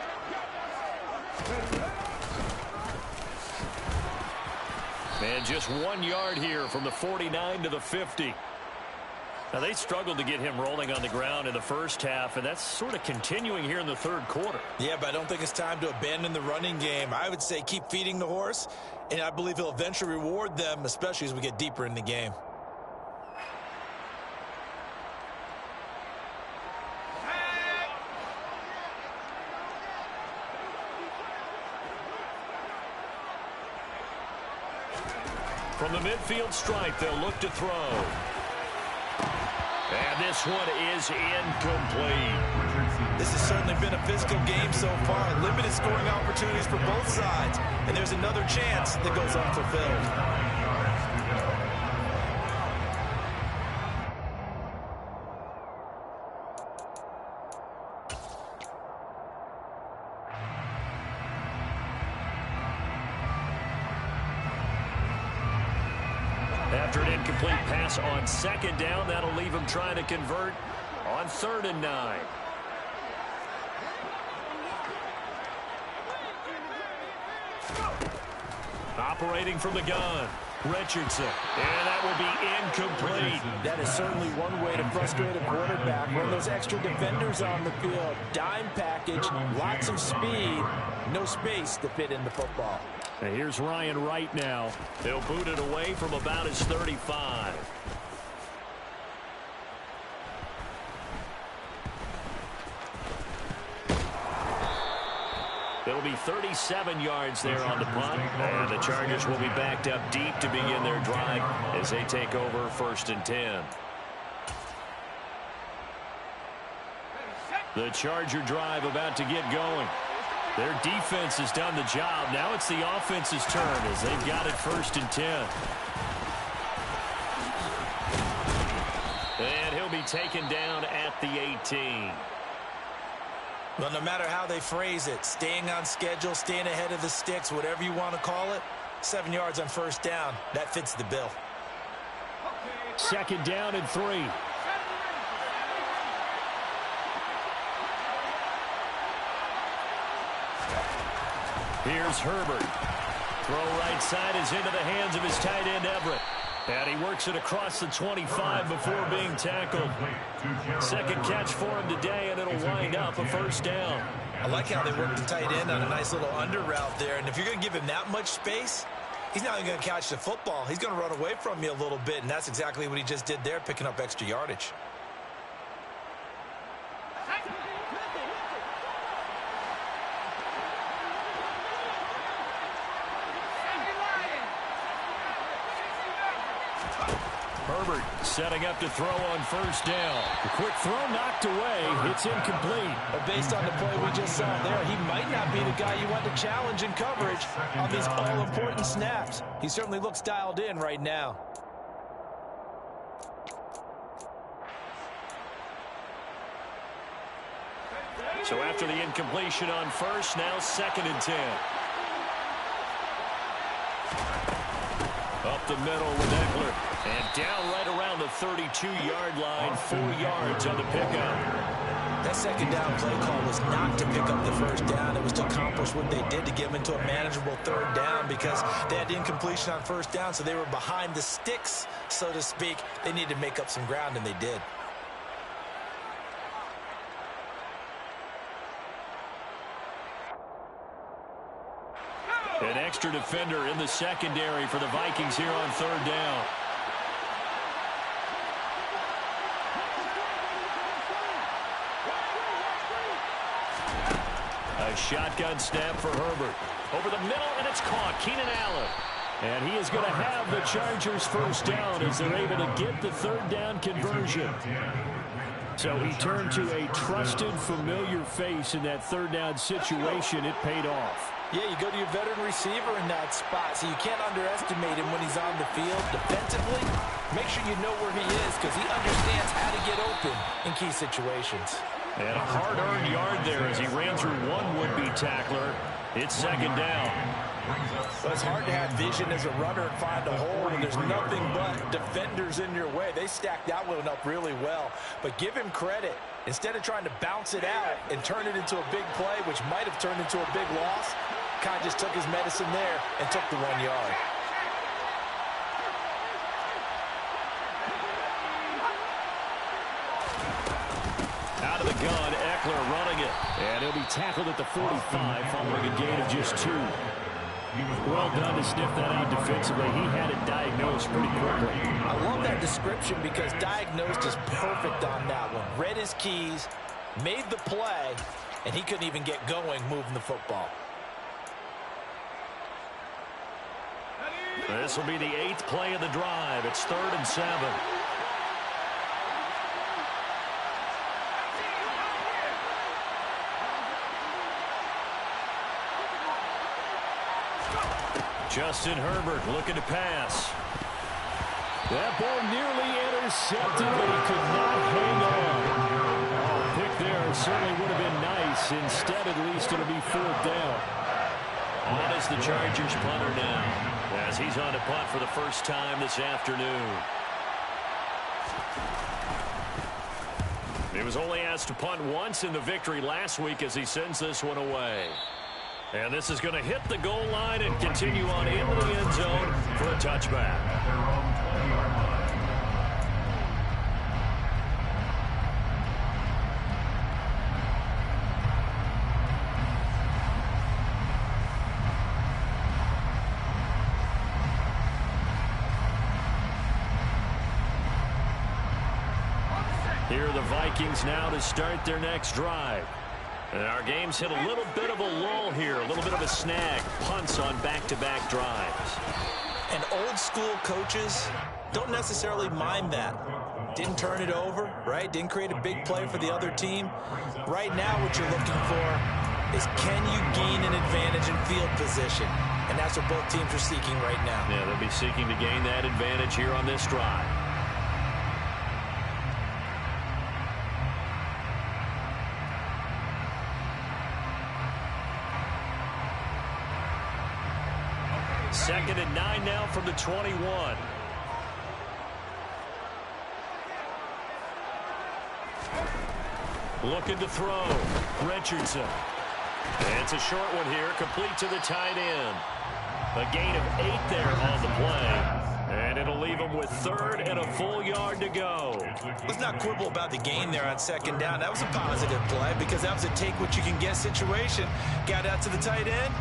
And just 1 yard here from the 49 to the 50. Now, they struggled to get him rolling on the ground in the first half, and that's sort of continuing here in the third quarter. Yeah, but I don't think it's time to abandon the running game. I would say keep feeding the horse, and I believe he'll eventually reward them, especially as we get deeper in the game. From the midfield stripe, they'll look to throw. And this one is incomplete. This has certainly been a physical game so far. Limited scoring opportunities for both sides. And there's another chance that goes unfulfilled. After an incomplete pass on second down, that'll leave him trying to convert on 3rd and 9. Operating from the gun, Richardson. And that will be incomplete. That is certainly one way to frustrate a quarterback. When those extra defenders on the field, dime package, lots of speed, no space to fit in the football. And here's Ryan Wright now. They'll boot it away from about his 35. It'll be 37 yards there on the punt. And the Chargers will be backed up deep to begin their drive as they take over 1st and 10. The Charger drive about to get going. Their defense has done the job. Now it's the offense's turn as they've got it 1st and 10. And he'll be taken down at the 18. Well, no matter how they phrase it, staying on schedule, staying ahead of the sticks, whatever you want to call it, 7 yards on 1st down, that fits the bill. 2nd down and 3. Here's Herbert. Throw right side is into the hands of his tight end, Everett. And he works it across the 25 before being tackled. 2nd catch for him today, and it'll wind up a 1st down. I like how they work the tight end on a nice little under route there. And if you're going to give him that much space, he's not even going to catch the football. He's going to run away from you a little bit, and that's exactly what he just did there, picking up extra yardage. Herbert setting up to throw on 1st down. The quick throw knocked away. It's incomplete. But based on the play we just saw there, he might not be the guy you want to challenge in coverage on these all-important snaps. He certainly looks dialed in right now. So after the incompletion on 1st, now 2nd and 10. Up the middle with Eckler. And down right around the 32-yard line, 4 yards on the pickup. That 2nd down play call was not to pick up the 1st down. It was to accomplish what they did to get them into a manageable 3rd down because they had incompletion on 1st down, so they were behind the sticks, so to speak. They needed to make up some ground, and they did. An extra defender in the secondary for the Vikings here on 3rd down. A shotgun snap for Herbert. Over the middle, and it's caught. Keenan Allen. And he is going to have the Chargers 1st down as they're able to get the 3rd down conversion. So he turned to a trusted, familiar face in that 3rd down situation. It paid off. Yeah, you go to your veteran receiver in that spot, so you can't underestimate him when he's on the field defensively. Make sure you know where he is because he understands how to get open in key situations. And a hard-earned yard there as he ran through one would-be tackler. It's 2nd down. But it's hard to have vision as a runner and find a hole when there's nothing but defenders in your way. They stacked that one up really well. But give him credit. Instead of trying to bounce it out and turn it into a big play, which might have turned into a big loss, kind of just took his medicine there and took the 1 yard. Out of the gun, Eckler running it. And he'll be tackled at the 45 following a gain of just 2. Well done to sniff that out defensively. He had it diagnosed pretty quickly. I love that description because diagnosed is perfect on that one. Read his keys, made the play, and he couldn't even get going moving the football. This will be the 8th play of the drive. It's 3rd and 7. Justin Herbert looking to pass. That ball nearly intercepted, but he could not hang on. Oh, pick there certainly would have been nice. Instead, at least it'll be 4th down. On is the Chargers punter now, as he's on to punt for the 1st time this afternoon. He was only asked to punt once in the victory last week as he sends this one away. And this is going to hit the goal line and continue on into the end zone for a touchback. At their own 20-yard line. Here are the Vikings now to start their next drive. And our game's hit a little bit of a lull here, a little bit of a snag. Punts on back-to-back drives. And old-school coaches don't necessarily mind that. Didn't turn it over, right? Didn't create a big play for the other team. Right now what you're looking for is, can you gain an advantage in field position? And that's what both teams are seeking right now. Yeah, they'll be seeking to gain that advantage here on this drive. Second and 9 now from the 21. Looking to throw. Richardson. And it's a short one here, complete to the tight end. A gain of 8 there on the play. And it'll leave him with 3rd and a full yard to go. Let's not quibble about the gain there on 2nd down. That was a positive play because that was a take-what-you-can-get situation. Got out to the tight end.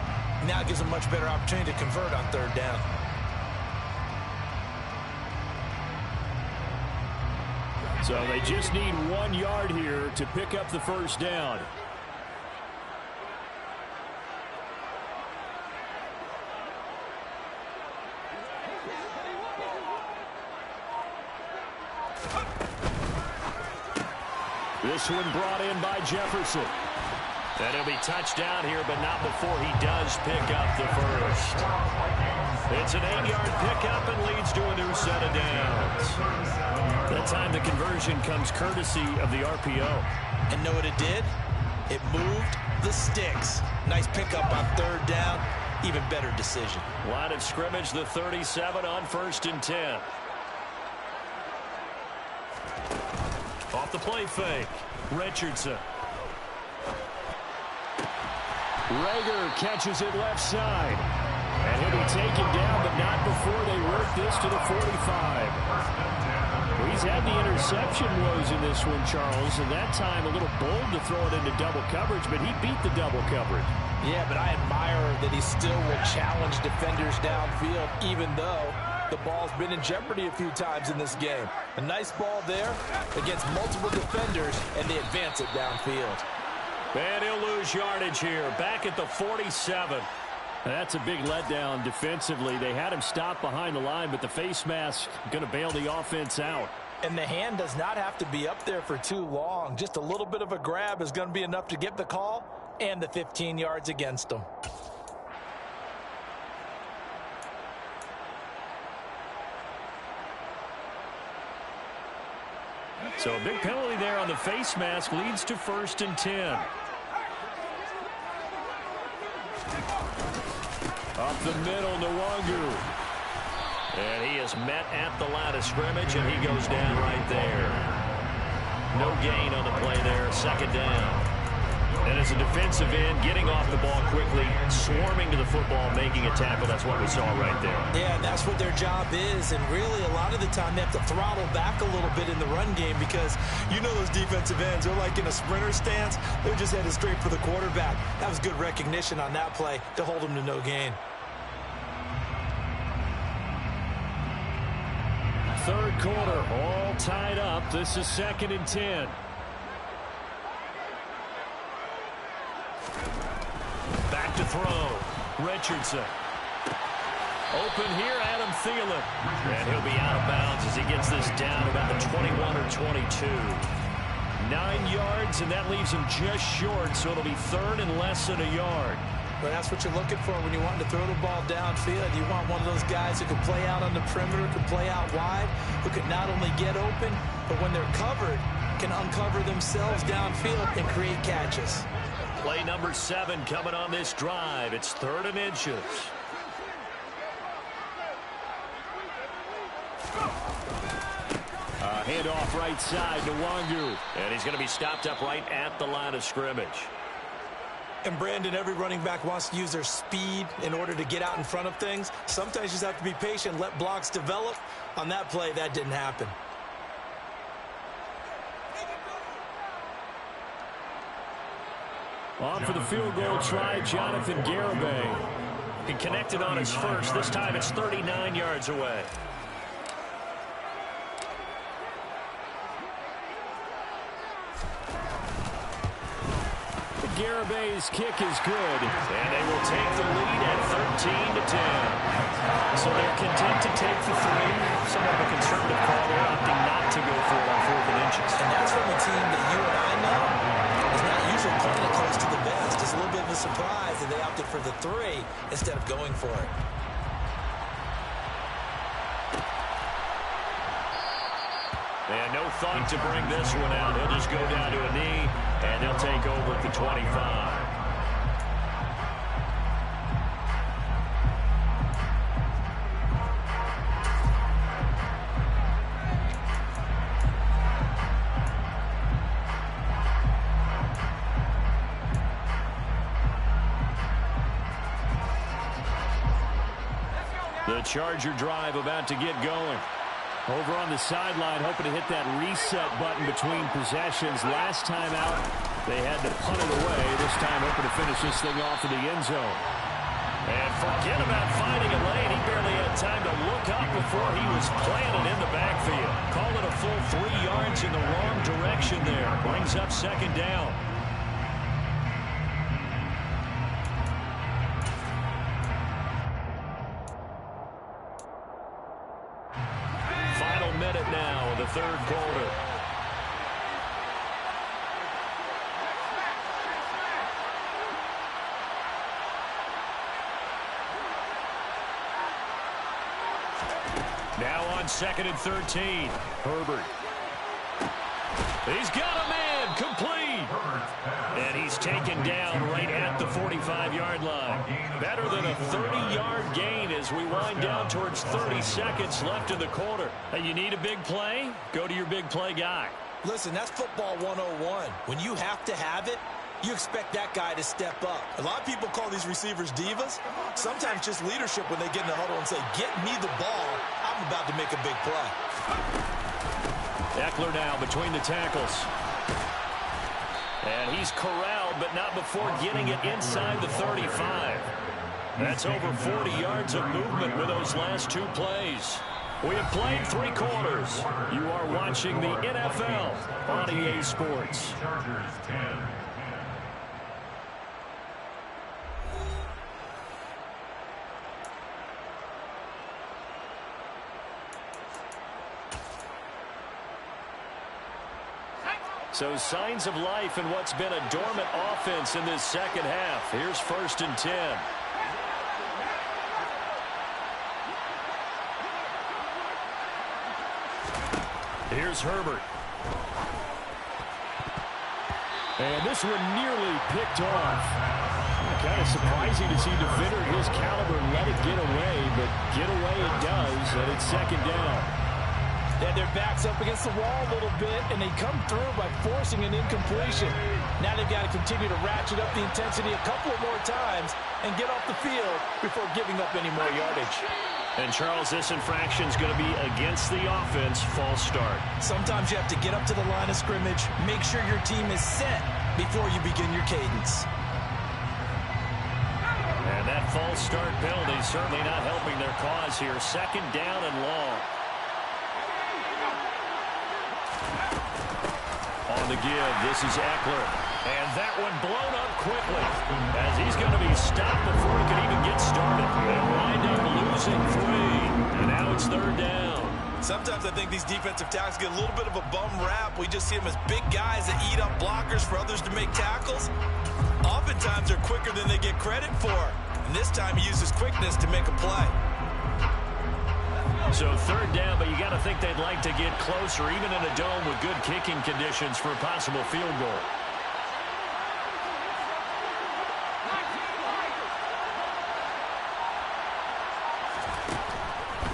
Now it gives them a much better opportunity to convert on 3rd down. So they just need 1 yard here to pick up the first down. This one brought in by Jefferson. And he'll be touchdown here, but not before he does pick up the first. It's an 8-yard pickup and leads to a new set of downs. That time the conversion comes courtesy of the RPO. And know what it did? It moved the sticks. Nice pickup on 3rd down. Even better decision. Line of scrimmage, the 37 on 1st and 10. Off the play fake. Richardson. Rager catches it left side. And he'll be taken down, but not before they work this to the 45. Well, he's had the interception woes in this one, Charles, and that time a little bold to throw it into double coverage, but he beat the double coverage. Yeah, but I admire that he still will challenge defenders downfield, even though the ball's been in jeopardy a few times in this game. A nice ball there against multiple defenders, and they advance it downfield. And he'll lose yardage here, back at the 47. That's a big letdown defensively. They had him stop behind the line, but the face mask going to bail the offense out. And the hand does not have to be up there for too long. Just a little bit of a grab is going to be enough to get the call and the 15 yards against them. So a big penalty there on the face mask leads to 1st and 10. Up the middle, Nwangu. And he is met at the line of scrimmage, and he goes down right there. No gain on the play there, 2nd down. And as a defensive end, getting off the ball quickly, swarming to the football, making a tackle, that's what we saw right there. Yeah, and that's what their job is. And really, a lot of the time, they have to throttle back a little bit in the run game because you know those defensive ends, they're like in a sprinter stance. They're just headed straight for the quarterback. That was good recognition on that play to hold them to no gain. 3rd quarter, all tied up. This is 2nd and 10. Back to throw. Richardson. Open here, Adam Thielen. And he'll be out of bounds as he gets this down about the 21 or 22. 9 yards, and that leaves him just short, so it'll be 3rd and less than a yard. But that's what you're looking for when you want to throw the ball downfield. You want one of those guys who can play out on the perimeter, can play out wide, who can not only get open, but when they're covered, can uncover themselves downfield and create catches. Play number 7 coming on this drive. It's 3rd and inches. Handoff right side to Nwangu. And he's going to be stopped up right at the line of scrimmage. And Brandon, every running back wants to use their speed in order to get out in front of things. Sometimes you just have to be patient, let blocks develop. On that play, that didn't happen. On for the field goal try, Jonathan Garibay. He connected on his first. This time it's 39 yards away. Garibay's kick is good. And they will take the lead at 13-10. So they're content to take the three. Somewhat of a conservative call. They're opting not to go for it on 4th and inches. And that's from a team that you and I know is not usually playing it close to the vest. It's a little bit of a surprise that they opted for the 3 instead of going for it. And no thought to bring this one out. He'll just go down to a knee, and they'll take over at the 25. The Charger drive about to get going. Over on the sideline, hoping to hit that reset button between possessions. Last time out, they had to punt it away. This time, hoping to finish this thing off in the end zone. And forget about finding a lane. He barely had time to look up before he was planted in the backfield. Called it a full 3 yards in the wrong direction there. Brings up 2nd down. Minute now of the 3rd quarter. Now on 2nd and 13. Herbert. He's got a man complete. And he's taken down right at the 45-yard line. Better than a 30-yard gain as we wind down towards 30 seconds left in the quarter. And you need a big play? Go to your big play guy. Listen, that's football 101. When you have to have it, you expect that guy to step up. A lot of people call these receivers divas. Sometimes just leadership when they get in the huddle and say, get me the ball. I'm about to make a big play. Eckler now between the tackles. And he's corralled, but not before getting it inside the 35. That's over 40 yards of movement with those last 2 plays. We have played 3 quarters. You are watching the NFL on EA Sports. Chargers 10. So signs of life in what's been a dormant offense in this second half. Here's 1st and 10. Here's Herbert. And this one nearly picked off. Kind of surprising to see a defender of his caliber let it get away, but get away it does, and it's 2nd down. They had their backs up against the wall a little bit, and they come through by forcing an incompletion. Now they've got to continue to ratchet up the intensity a couple of more times and get off the field before giving up any more yardage. And, Charles, this infraction is going to be against the offense. False start. Sometimes you have to get up to the line of scrimmage, make sure your team is set before you begin your cadence. And that false start penalty certainly not helping their cause here. 2nd down and long. On the give, this is Eckler. And that one blown up quickly as he's going to be stopped before he can even get started. They'll wind up losing 3. And now it's 3rd down. Sometimes I think these defensive tackles get a little bit of a bum rap. We just see them as big guys that eat up blockers for others to make tackles. Oftentimes they're quicker than they get credit for. And this time he uses quickness to make a play. So 3rd down, but you got to think they'd like to get closer, even in a dome with good kicking conditions for a possible field goal.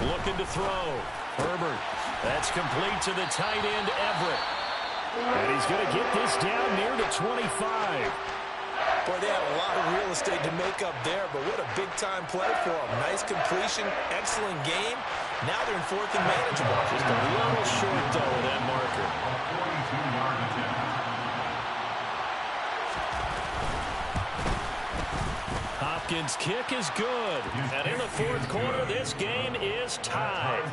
Looking to throw. Herbert. That's complete to the tight end, Everett. And he's going to get this down near the 25. Boy, they had a lot of real estate to make up there, but what a big-time play for them. Nice completion, excellent game. Now they're in fourth and manageable. Just a little short, though, of that marker. 42-yard attempt. Hopkins' kick is good. And in the fourth quarter, this game is tied.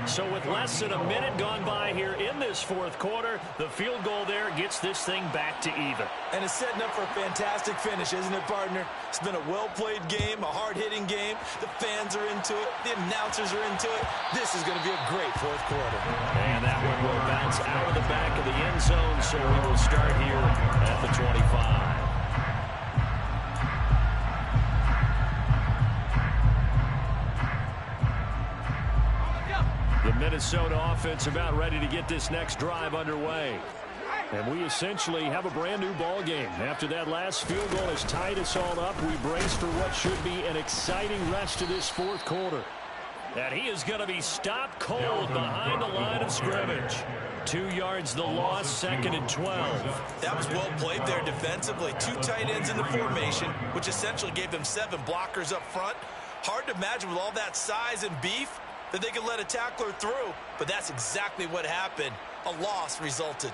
So with less than a minute gone by here in this fourth quarter, the field goal there gets this thing back to even. And it's setting up for a fantastic finish, isn't it, partner? It's been a well-played game, a hard-hitting game. The fans are into it. The announcers are into it. This is going to be a great fourth quarter. And that one will bounce out of the back of the end zone, so we will start here at the 25. The Minnesota offense about ready to get this next drive underway. And we essentially have a brand new ball game. After that last field goal has tied us all up, we brace for what should be an exciting rest of this fourth quarter. And he is going to be stopped cold behind the line of scrimmage. 2 yards the loss, second and 12. That was well played there defensively. 2 tight ends in the formation, which essentially gave them 7 blockers up front. Hard to imagine with all that size and beef that they could let a tackler through, but that's exactly what happened. A loss resulted.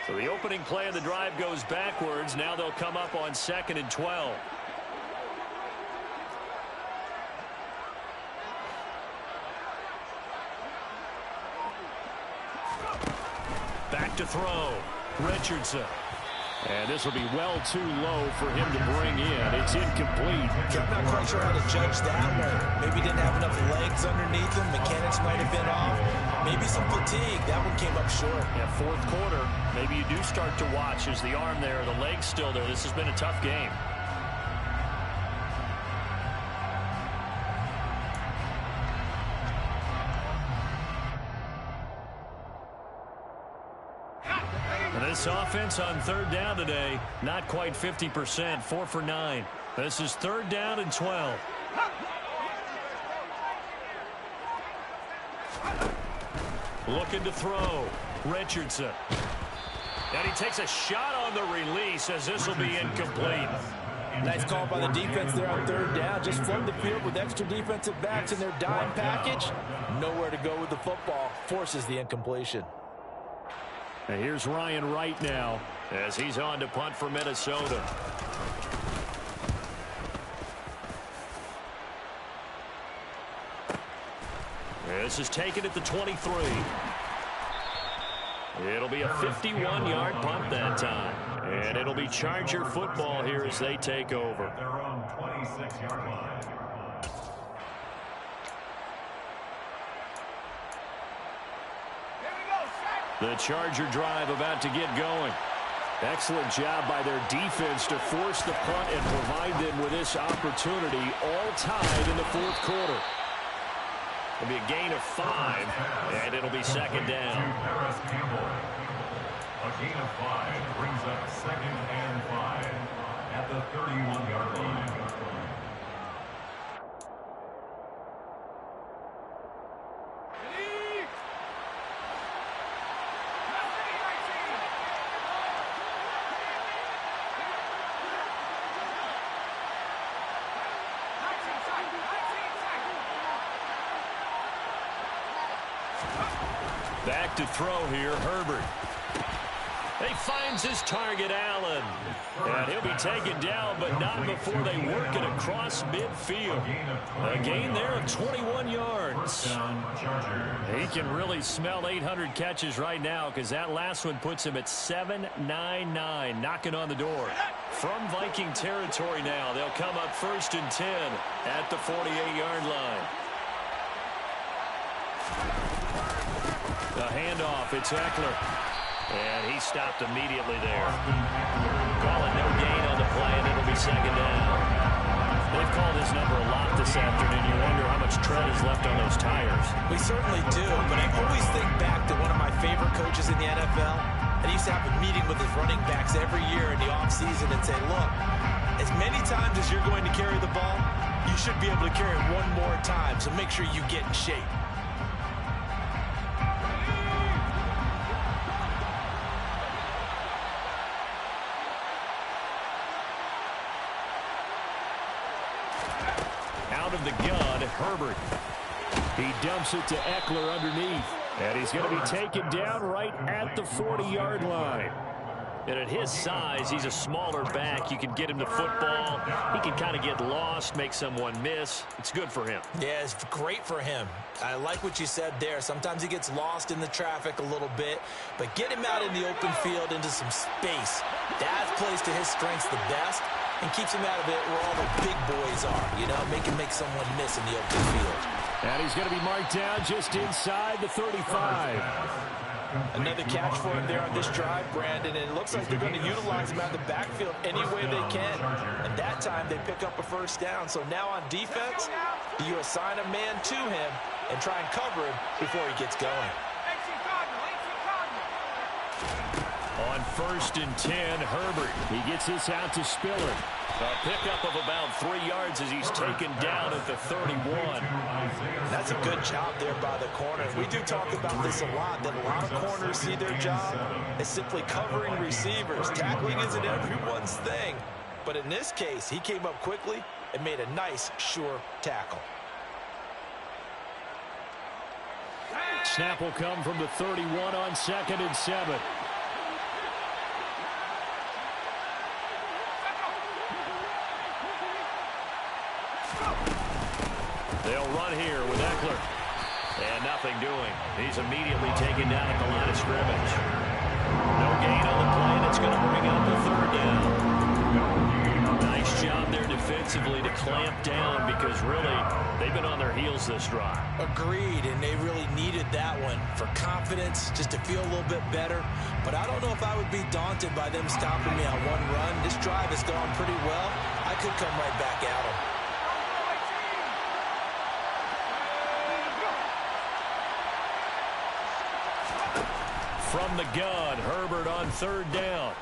So the opening play of the drive goes backwards. Now they'll come up on second and 12. Back to throw. Richardson. And this will be well too low for him to bring in. It's incomplete. I'm not quite sure how to judge that one. Maybe didn't have enough legs underneath him. Mechanics might have been off. Maybe some fatigue. That one came up short. Yeah, fourth quarter, maybe you do start to watch. Is the arm there, the leg's still there? This has been a tough game. This offense on third down today, not quite 50%, 4 for 9. This is third down and 12. Looking to throw. Richardson. And he takes a shot on the release as this will be incomplete. Nice call by the defense there on third down. Just flood the field with extra defensive backs in their dime package. Nowhere to go with the football. Forces the incompletion. And here's Ryan Wright now as he's on to punt for Minnesota. This is taken at the 23. It'll be a 51-yard punt that time. And it'll be Charger football here as they take over. Their own 26-yard line. The Charger drive about to get going. Excellent job by their defense to force the punt and provide them with this opportunity, all tied in the fourth quarter. It'll be a gain of 5, and it'll be second down. A gain of 5 brings up second and 5 at the 31-yard line. Back to throw here, Herbert. He finds his target, Allen. And he'll be taken down, but not before they work it across midfield. A gain there of 21 yards. He can really smell 800 catches right now because that last one puts him at 799, knocking on the door. From Viking territory now, they'll come up first and 10 at the 48-yard line. The handoff, it's Eckler. And he stopped immediately there. Calling no gain on the play, and it'll be second down. They've called his number a lot this afternoon. You wonder how much tread is left on those tires. We certainly do, but I always think back to one of my favorite coaches in the NFL. And he used to have a meeting with his running backs every year in the offseason and say, look, as many times as you're going to carry the ball, you should be able to carry it one more time, so make sure you get in shape. the gun, Herbert. He dumps it to Eckler underneath. And he's going to be taken down right at the 40-yard line. And at his size, he's a smaller back. You can get him the football. He can kind of get lost, make someone miss. It's good for him. Yeah, it's great for him. I like what you said there. Sometimes he gets lost in the traffic a little bit, but get him out in the open field into some space. That plays to his strengths the best and keeps him out of it where all the big boys are. You know, make someone miss in the open field. And he's going to be marked down just inside the 35. Another catch for him there on this drive, Brandon, and it looks like they're going to utilize him out of the backfield any way they can. And that time they pick up a first down. So now on defense, do you assign a man to him and try and cover him before he gets going? On 1st and 10, Herbert. He gets this out to Spiller. A pickup of about 3 yards as he's taken down at the 31. That's a good job there by the corner. We do talk about this a lot, that a lot of corners see their job as simply covering receivers. Tackling isn't everyone's thing. But in this case, he came up quickly and made a nice, sure tackle. Snap will come from the 31 on 2nd and 7. They'll run here with Eckler. And nothing doing. He's immediately taken down at the line of scrimmage. No gain on the play, and it's going to bring up the 3rd down. Nice job there defensively to clamp down because really they've been on their heels this drive. Agreed, and they really needed that one for confidence, just to feel a little bit better. But I don't know if I would be daunted by them stopping me on one run. This drive has gone pretty well. I could come right back at them. From the gun, Herbert on 3rd down.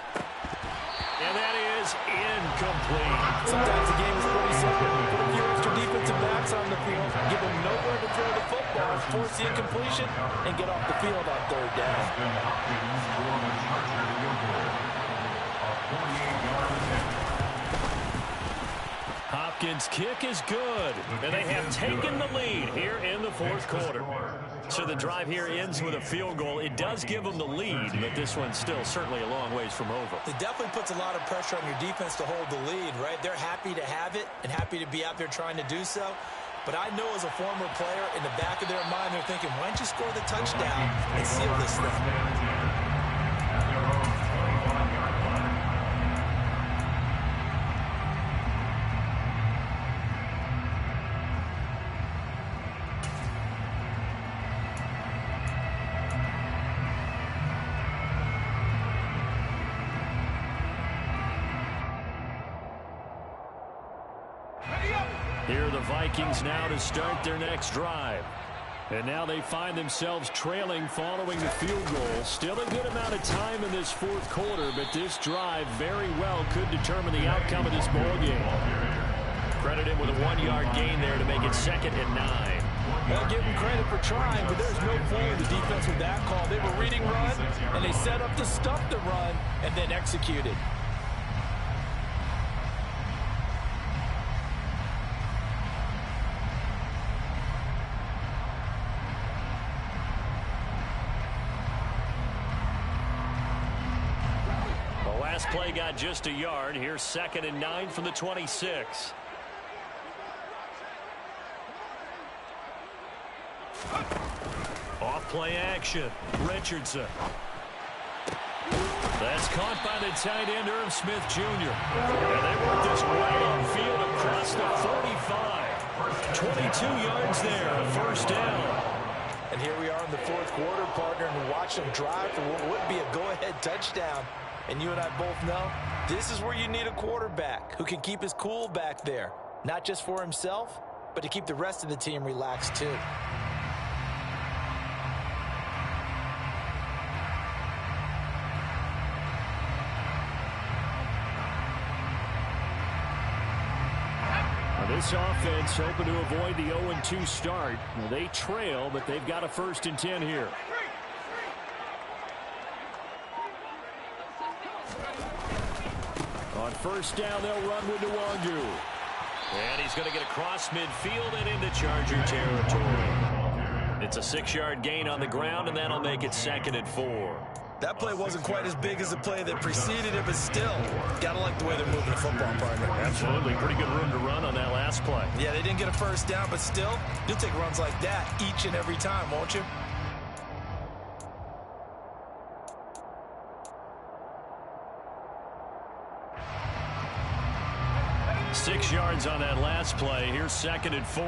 And that is incomplete. Sometimes the game is pretty simple. Put a few extra defensive backs on the field, give them nowhere to throw the football, force the incompletion, and get off the field on 3rd down. Hopkins' kick is good, and they have taken the lead here in the 4th quarter. So the drive here ends with a field goal. It does give them the lead, but this one's still certainly a long ways from over. It definitely puts a lot of pressure on your defense to hold the lead, right? They're happy to have it and happy to be out there trying to do so. But I know as a former player, in the back of their mind, they're thinking, why don't you score the touchdown and seal this thing? Here are the Vikings now to start their next drive. And now they find themselves trailing following the field goal. Still a good amount of time in this 4th quarter, but this drive very well could determine the outcome of this ball game. Credit him with a 1-yard gain there to make it 2nd and 9. Well, give them credit for trying, but there's no fooling the defense with that call. They were reading run, and they set up to stuff the run, and then executed. Last play got just a yard. Here's 2nd and 9 from the 26. Off play action. Richardson. That's caught by the tight end, Irv Smith Jr. And they work this way on field across the 45. 22 yards there, a 1st down. And here we are in the 4th quarter, partner, and watch them drive for what would be a go-ahead touchdown. And you and I both know this is where you need a quarterback who can keep his cool back there, not just for himself, but to keep the rest of the team relaxed too. This offense hoping to avoid the 0-2 start. They trail, but they've got a 1st and 10 here. On 1st down, they'll run with Nwangu. And he's going to get across midfield and into Charger territory. It's a 6-yard gain on the ground, and that'll make it 2nd and 4. That play wasn't quite as big as the play that preceded it, but still, gotta like the way they're moving the football, partner. Absolutely. Pretty good room to run on that last play. Yeah, they didn't get a first down, but still, you'll take runs like that each and every time, won't you? Six yards on that last play. Here's 2nd and 4.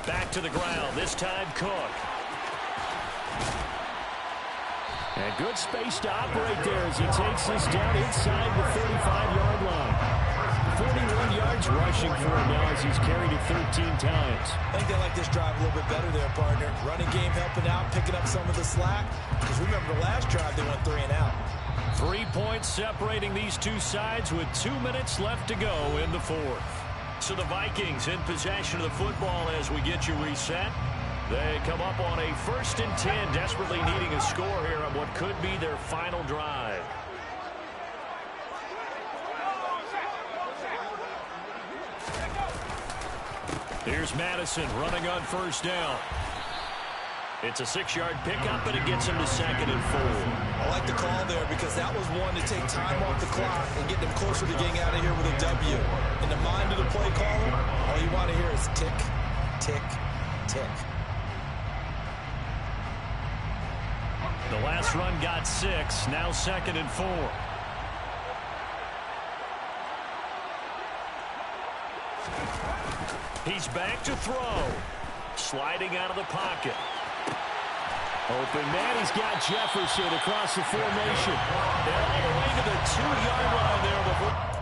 Back to the ground. This time Cook. And good space to operate there as he takes this down inside the 35-yard line. 41 yards rushing for him now as he's carried it 13 times. I think they like this drive a little bit better there, partner. Running game helping out, picking up some of the slack. Because remember the last drive, they went 3 and out. 3 points separating these two sides with 2 minutes left to go in the 4th. So the Vikings in possession of the football as we get you reset. They come up on a 1st and 10, desperately needing a score here on what could be their final drive. Here's Madison running on 1st down. It's a 6-yard pickup, and it gets him to 2nd and 4. I like the call there because that was one to take time off the clock and get them closer to getting out of here with a W. In the mind of the play caller, all you want to hear is tick, tick, tick. The last run got 6, now 2nd and 4. He's back to throw. Sliding out of the pocket. Open man, he's got Jefferson across the formation. And all the way to the 2-yard line there before.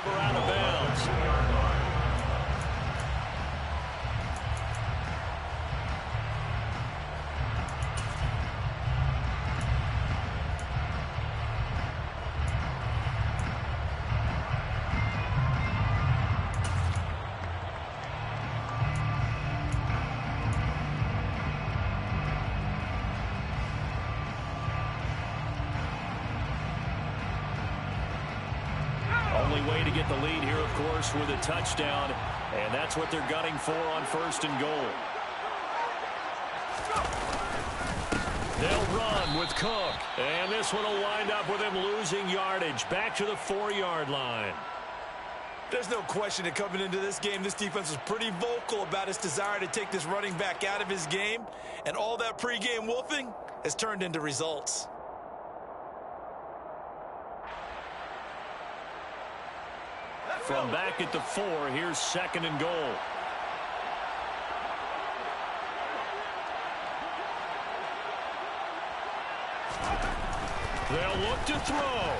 We're out of bounds. Only way to get the lead here, of course, with a touchdown, and that's what they're gunning for on 1st and goal. They'll run with Cook, and this one will wind up with him losing yardage back to the 4-yard line. There's no question that coming into this game, this defense was pretty vocal about its desire to take this running back out of his game, and all that pregame wolfing has turned into results. From back at the 4, here's 2nd and goal. They'll look to throw.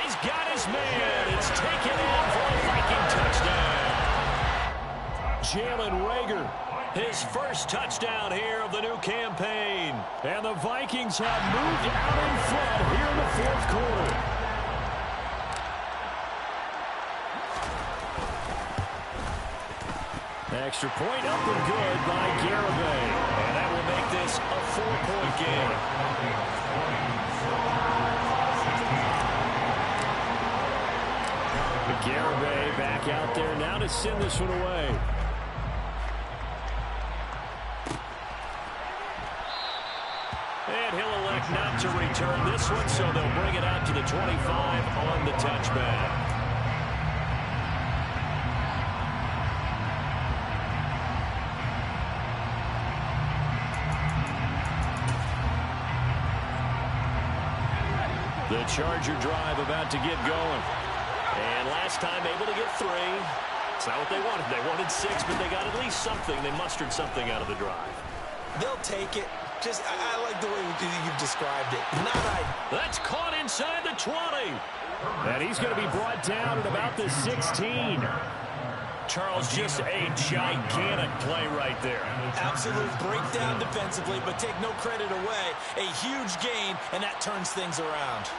He's got his man. It's taken in for a Viking touchdown. Jalen Reagor, his first touchdown here of the new campaign. And the Vikings have moved out in front here in the 4th quarter. Extra point up and good by Garibay. And that will make this a 4-point game. Garibay back out there now to send this one away. And he'll elect not to return this one, so they'll bring it out to the 25 on the touchback. The Charger drive about to get going. And last time able to get 3. That's not what they wanted. They wanted 6, but they got at least something. They mustered something out of the drive. They'll take it. I like the way you've described it. That's caught inside the 20. And he's going to be brought down at about the 16. Charles, just a gigantic play right there. Absolute breakdown defensively, but take no credit away. A huge gain, and that turns things around.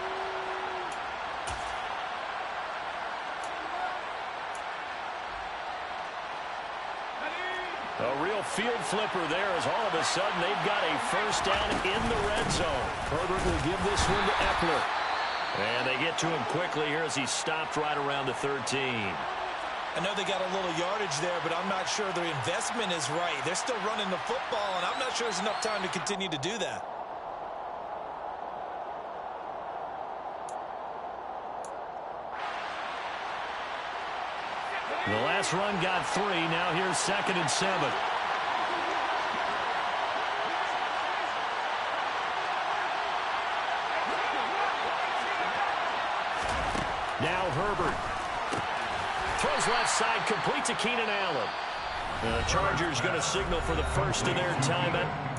A real field flipper there as all of a sudden they've got a first down in the red zone. Herbert will give this one to Eckler. And they get to him quickly here as he stopped right around the 13. I know they got a little yardage there, but I'm not sure their investment is right. They're still running the football, and I'm not sure there's enough time to continue to do that. The last run got 3. Now here's 2nd and 7. Now Herbert. Throws left side, complete to Keenan Allen. The Chargers going to signal for the first of their timeout.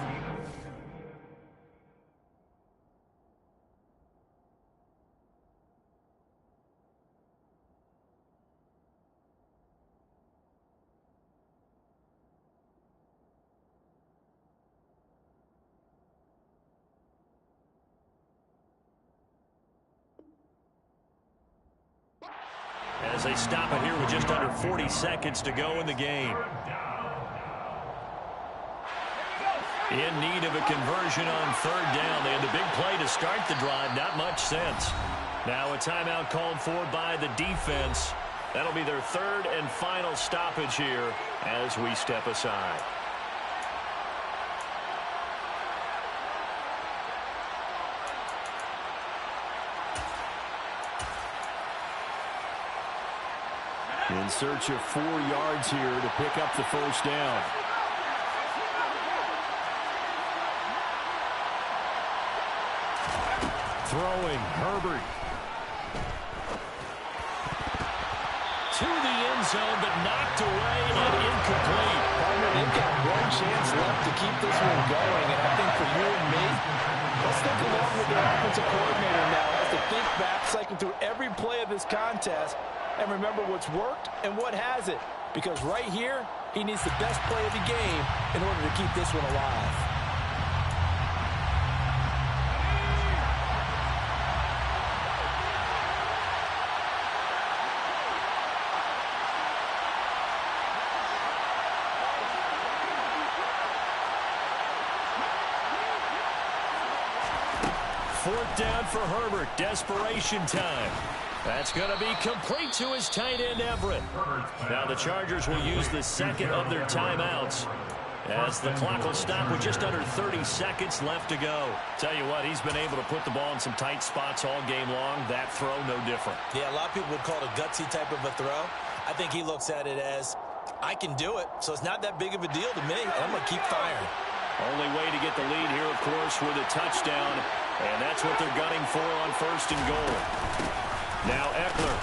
As they stop it here with just under 40 seconds to go in the game. In need of a conversion on 3rd down. They had the big play to start the drive. Not much sense. Now a timeout called for by the defense. That'll be their 3rd and final stoppage here as we step aside. In search of 4 yards here to pick up the first down. Throwing, Herbert. To the end zone, but knocked away and incomplete. Partner, they've got one chance left to keep this one going, and I think for you and me, let's think along with their offensive coordinator now as to think back, cycle through every play of this contest, and remember what's worked and what hasn't. Because right here, he needs the best play of the game in order to keep this one alive. Fourth down for Herbert. Desperation time. That's going to be complete to his tight end, Everett. Now the Chargers will use the 2nd of their timeouts as the clock will stop with just under 30 seconds left to go. Tell you what, he's been able to put the ball in some tight spots all game long. That throw, no different. Yeah, a lot of people would call it a gutsy type of a throw. I think he looks at it as, I can do it, so it's not that big of a deal to me, and I'm going to keep firing. Only way to get the lead here, of course, with a touchdown, and that's what they're gunning for on 1st and goal. Now Eckler.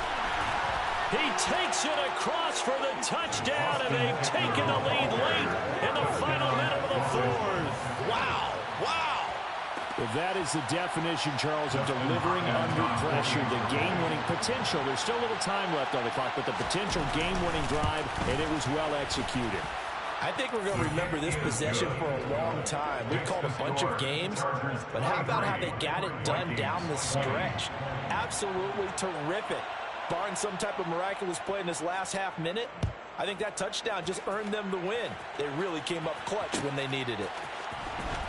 He takes it across for the touchdown, and they've taken the lead late in the final minute of the 4th. Wow. Wow. Well, that is the definition, Charles, of delivering under pressure. The game-winning potential. There's still a little time left on the clock, but the potential game-winning drive, and it was well executed. I think we're going to remember this possession for a long time. We've called a bunch of games, but how about how they got it done down the stretch? Absolutely terrific. Barring some type of miraculous play in this last half minute, I think that touchdown just earned them the win. They really came up clutch when they needed it.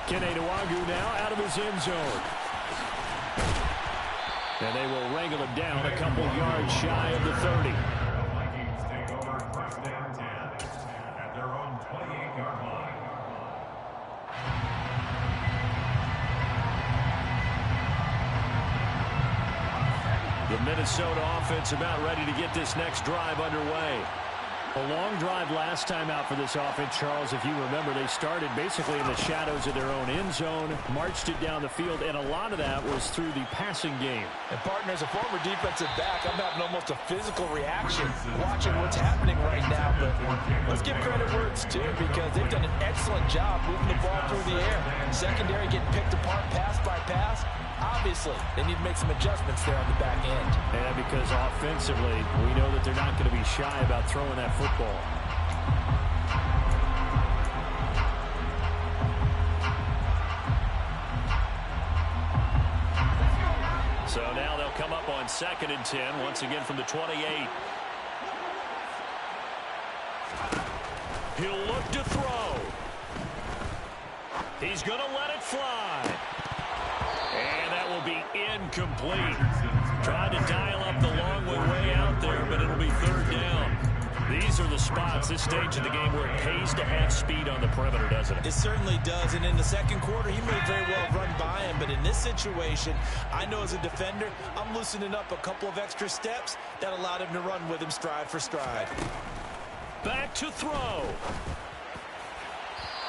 Kenewagu now out of his end zone. And they will wrangle him down a couple yards shy of the 30. The Minnesota offense about ready to get this next drive underway. A long drive last time out for this offense, Charles. If you remember, they started basically in the shadows of their own end zone, marched it down the field, and a lot of that was through the passing game. And partner, as a former defensive back, I'm having almost a physical reaction watching what's happening right now. But let's give credit where it's due, because they've done an excellent job moving the ball through the air. Secondary getting picked apart pass by pass. Obviously, they need to make some adjustments there on the back end. Yeah, because offensively, we know that they're not going to be shy about throwing that football. So now they'll come up on 2nd and 10, once again from the 28. He'll look to throw. He's going to let it fly. And that will be incomplete. Tried to dial up the long way out there, but it'll be 3rd down. These are the spots, this stage of the game, where it pays to have speed on the perimeter, doesn't it? It certainly does, and in the second quarter, he may very well run by him, but in this situation, I know as a defender, I'm loosening up a couple of extra steps that allowed him to run with him stride for stride. Back to throw.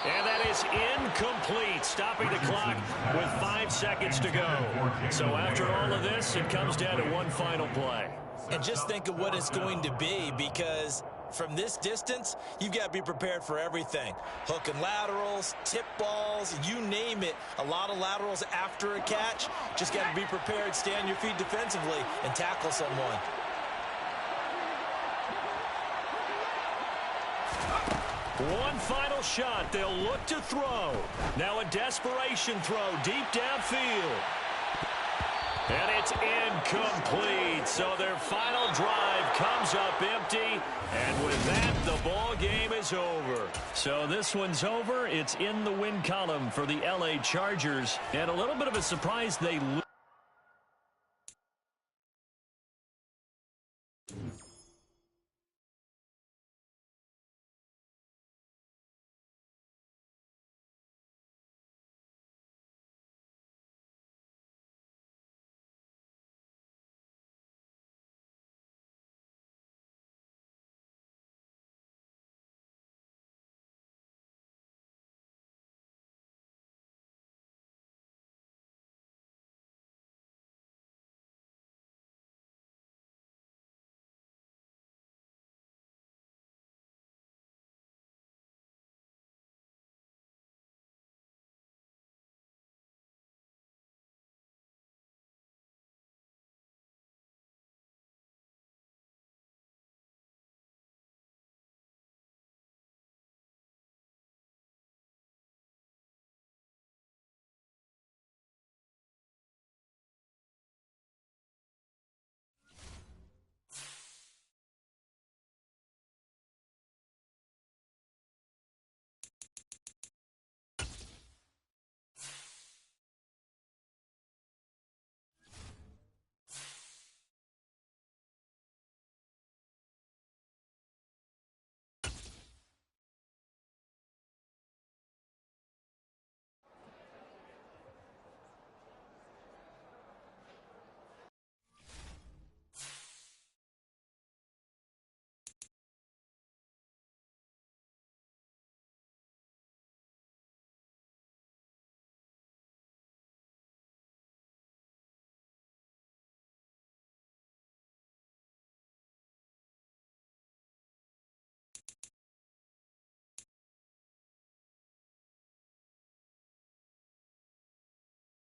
And that is incomplete, stopping the clock with 5 seconds to go. So after all of this, it comes down to one final play. And just think of what it's going to be, because from this distance, you've got to be prepared for everything. Hook and laterals, tip balls, you name it. A lot of laterals after a catch. Just got to be prepared, stay on your feet defensively, and tackle someone. One final shot. They'll look to throw. Now a desperation throw deep downfield. And it's incomplete. So their final drive comes up empty. And with that, the ball game is over. So this one's over. It's in the win column for the LA Chargers. And a little bit of a surprise, they lose.